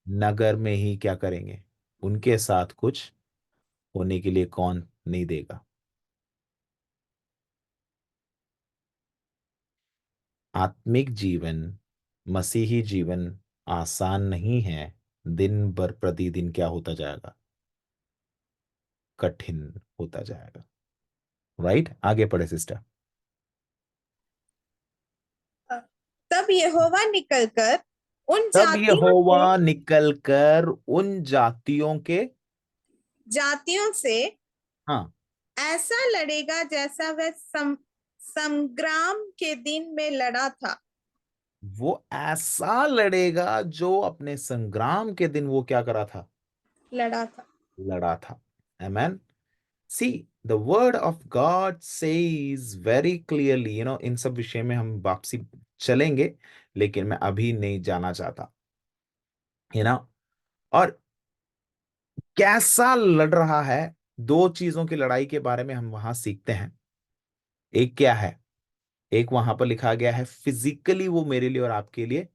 नगर में ही क्या करेंगे? उनके साथ कुछ होने के लिए कौन नहीं देगा? आत्मिक जीवन, मसीही जीवन आसान नहीं है। दिन भर प्रतिदिन क्या होता जाएगा? कठिन होता जाएगा। राइट, आगे पढ़े सिस्टर। तब यहोवा निकलकर उन तब जातियों यहोवा से निकलकर उन जातियों से हाँ, ऐसा लड़ेगा जैसा वह संग्राम के दिन में लड़ा था। वो ऐसा लड़ेगा जो अपने संग्राम के दिन वो क्या करा था? लड़ा था। लड़ा था। आमेन। See, the word of God says very clearly, इन सब विषय में हम वापसी चलेंगे, लेकिन मैं अभी नहीं जाना चाहता। ना, और कैसा लड़ रहा है? दो चीजों की लड़ाई के बारे में हम वहां सीखते हैं। एक क्या है? एक वहां पर लिखा गया है फिजिकली वो मेरे लिए और आपके लिए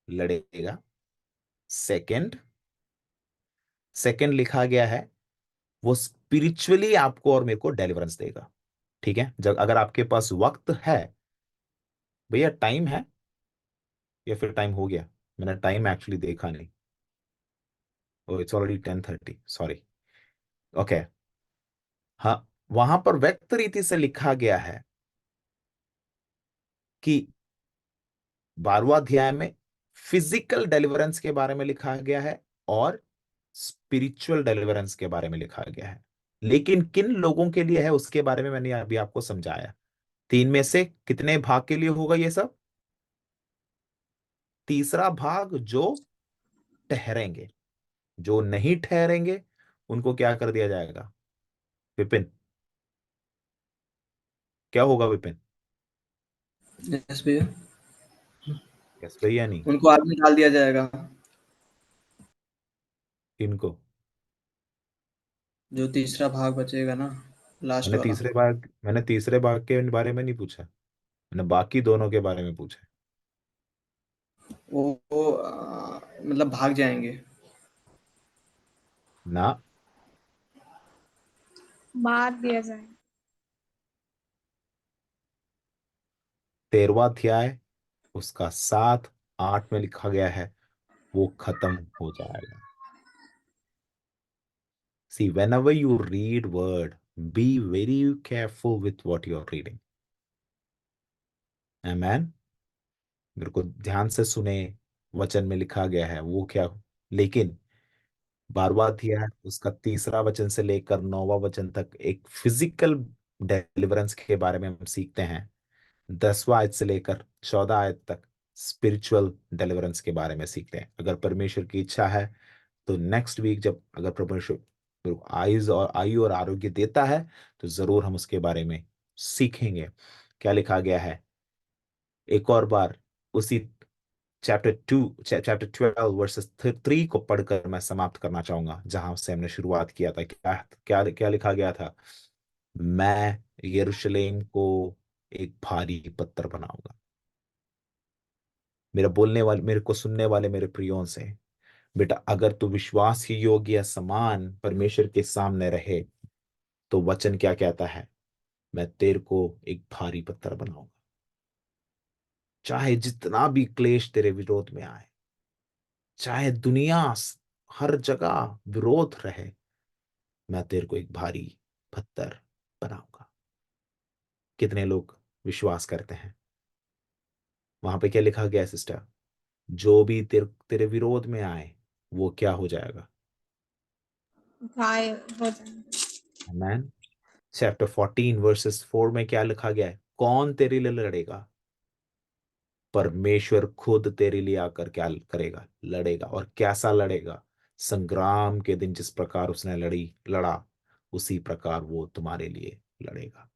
लड़ेगा। सेकंड सेकंड लिखा गया है वो स्पिरिचुअली आपको और मेरे को डेलिवरेंस देगा। ठीक है, जब अगर आपके पास वक्त है, भैया टाइम है या फिर टाइम हो गया? मैंने टाइम एक्चुअली देखा नहीं। ओ, इट्स ऑलरेडी 10:30, सॉरी। ओके, हाँ, वहां पर व्यक्त रीति से लिखा गया है कि 12वां अध्याय में फिजिकल डिलीवरेंस के बारे में लिखा गया है और स्पिरिचुअल डिलीवरेंस के बारे में लिखा गया है। लेकिन किन लोगों के लिए है उसके बारे में मैंने अभी आपको समझाया। तीन में से कितने भाग के लिए होगा ये सब? तीसरा भाग, जो ठहरेंगे। जो नहीं ठहरेंगे उनको क्या कर दिया जाएगा? विपिन, क्या होगा विपिन? यस भैया, यस भैया नहीं? उनको आग में डाल दिया जाएगा। इनको? जो तीसरा भाग बचेगा ना, लास्ट वाला, मैंने तीसरे भाग के बारे में नहीं पूछा, मैंने बाकी दोनों के बारे में पूछा। वो मतलब भाग जाएंगे। ना, मार दिया जाए। 13वां अध्याय उसका 7-8 में लिखा गया है वो खत्म हो जाएगा। See, whenever you read word, be very careful with what you're reading. Amen. मेरे को ध्यान से सुने, वचन में लिखा गया है वो क्या। लेकिन 12वां अध्याय उसका तीसरा वचन से लेकर 9वां वचन तक एक फिजिकल डिलीवरेंस के बारे में हम सीखते हैं। 10वां आयत से लेकर 14 आयत तक स्पिरिचुअल डिलीवरेंस के बारे में सीखते हैं। अगर परमेश्वर की इच्छा है तो नेक्स्ट वीक जब अगर परमेश्वर आयु और आरोग्य देता है तो जरूर हम उसके बारे में सीखेंगे। क्या लिखा गया है एक और बार उसी चैप्टर 12 वर्सेस 3 को पढ़कर मैं समाप्त करना चाहूंगा, जहां से हमने शुरुआत किया था। क्या क्या क्या लिखा गया था? मैं यरूशलेम को एक भारी पत्थर बनाऊंगा। मेरे को सुनने वाले मेरे प्रियों से बेटा अगर तू विश्वास के योग्य या समान परमेश्वर के सामने रहे तो वचन क्या कहता है, मैं तेरे को एक भारी पत्थर बनाऊंगा। चाहे जितना भी क्लेश तेरे विरोध में आए, चाहे दुनिया हर जगह विरोध रहे, मैं तेरे को एक भारी पत्थर बनाऊंगा। कितने लोग विश्वास करते हैं? वहां पे क्या लिखा गया है सिस्टर? जो भी तेरे तेरे विरोध में आए वो क्या हो जाएगा? घायल हो जाएंगे। आमेन। चैप्टर 14 वर्सेस 4 में क्या लिखा गया है? कौन तेरे लिए लड़ेगा? परमेश्वर खुद तेरे लिए आकर क्या करेगा? लड़ेगा। और कैसा लड़ेगा? संग्राम के दिन जिस प्रकार उसने लड़ा उसी प्रकार वो तुम्हारे लिए लड़ेगा।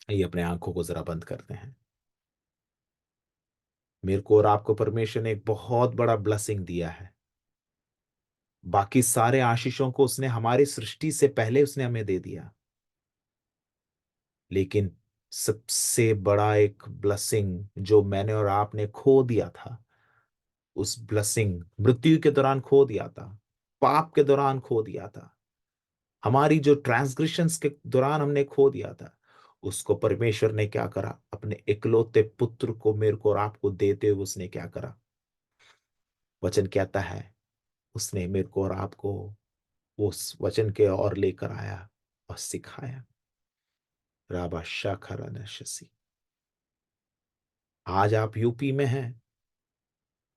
ये अपने आंखों को जरा बंद करते हैं। मेरे को और आपको परमेश्वर ने एक बहुत बड़ा ब्लेसिंग दिया है। बाकी सारे आशीषों को उसने हमारी सृष्टि से पहले उसने हमें दे दिया, लेकिन सबसे बड़ा एक ब्लेसिंग जो मैंने और आपने खो दिया था, उस ब्लेसिंग मृत्यु के दौरान खो दिया था, पाप के दौरान खो दिया था, हमारी जो ट्रांसग्रेशंस के दौरान हमने खो दिया था, उसको परमेश्वर ने क्या करा? अपने इकलौते पुत्र को मेरे को और आपको देते हुए उसने क्या करा? वचन कहता है उसने मेरे को और आपको उस वचन के और लेकर आया और सिखाया। राबा शाखरा नशसी। आज आप यूपी में हैं,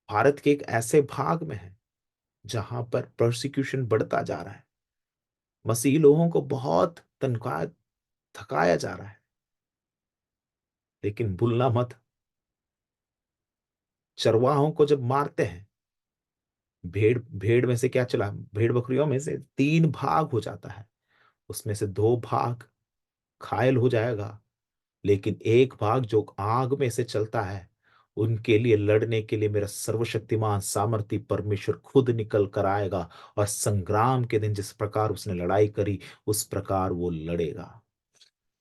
भारत के एक ऐसे भाग में हैं जहां पर प्रोसिक्यूशन बढ़ता जा रहा है, मसीही लोगों को बहुत तनख्वाह थकाया जा रहा है। लेकिन भूलना मत, चरवाहों को जब मारते हैं, भेड़ भेड़ में से क्या चला, भेड़ बकरियों में से 3 भाग हो जाता है, उसमें से 2 भाग घायल हो जाएगा, लेकिन 1 भाग जो आग में से चलता है, उनके लिए लड़ने के लिए मेरा सर्वशक्तिमान सामर्थी परमेश्वर खुद निकल कर आएगा और संग्राम के दिन जिस प्रकार उसने लड़ाई करी उस प्रकार वो लड़ेगा।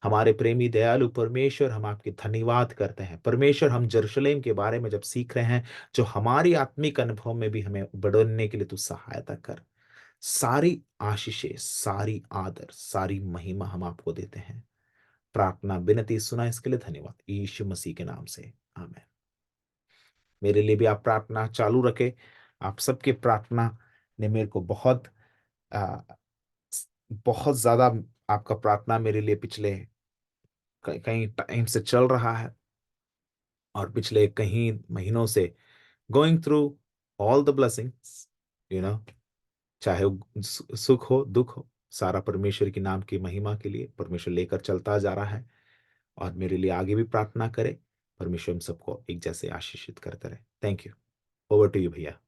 हमारे प्रेमी दयालु परमेश्वर, हम आपके धन्यवाद करते हैं परमेश्वर। हम यरूशलेम के बारे में जब सीख रहे हैं, जो हमारी आत्मिक अनुभव में भी हमें बढ़ने के लिए तू सहायता कर। सारी आशीषें, सारी आदर, सारी महिमा हम आपको देते हैं। प्रार्थना विनती सुना इसके लिए धन्यवाद, यीशु मसीह के नाम से, आमीन। मेरे लिए भी आप प्रार्थना चालू रखें। आप सबके प्रार्थना ने मेरे को आ, बहुत ज्यादा, आपका प्रार्थना मेरे लिए पिछले कई टाइम से चल रहा है और पिछले कई महीनों से going through all the blessings, you know, चाहे वो सुख हो दुख हो, सारा परमेश्वर की नाम की महिमा के लिए परमेश्वर लेकर चलता जा रहा है। और मेरे लिए आगे भी प्रार्थना करें। परमेश्वर हम सबको एक जैसे आशीषित करता रहे। Thank you. Over to you भैया।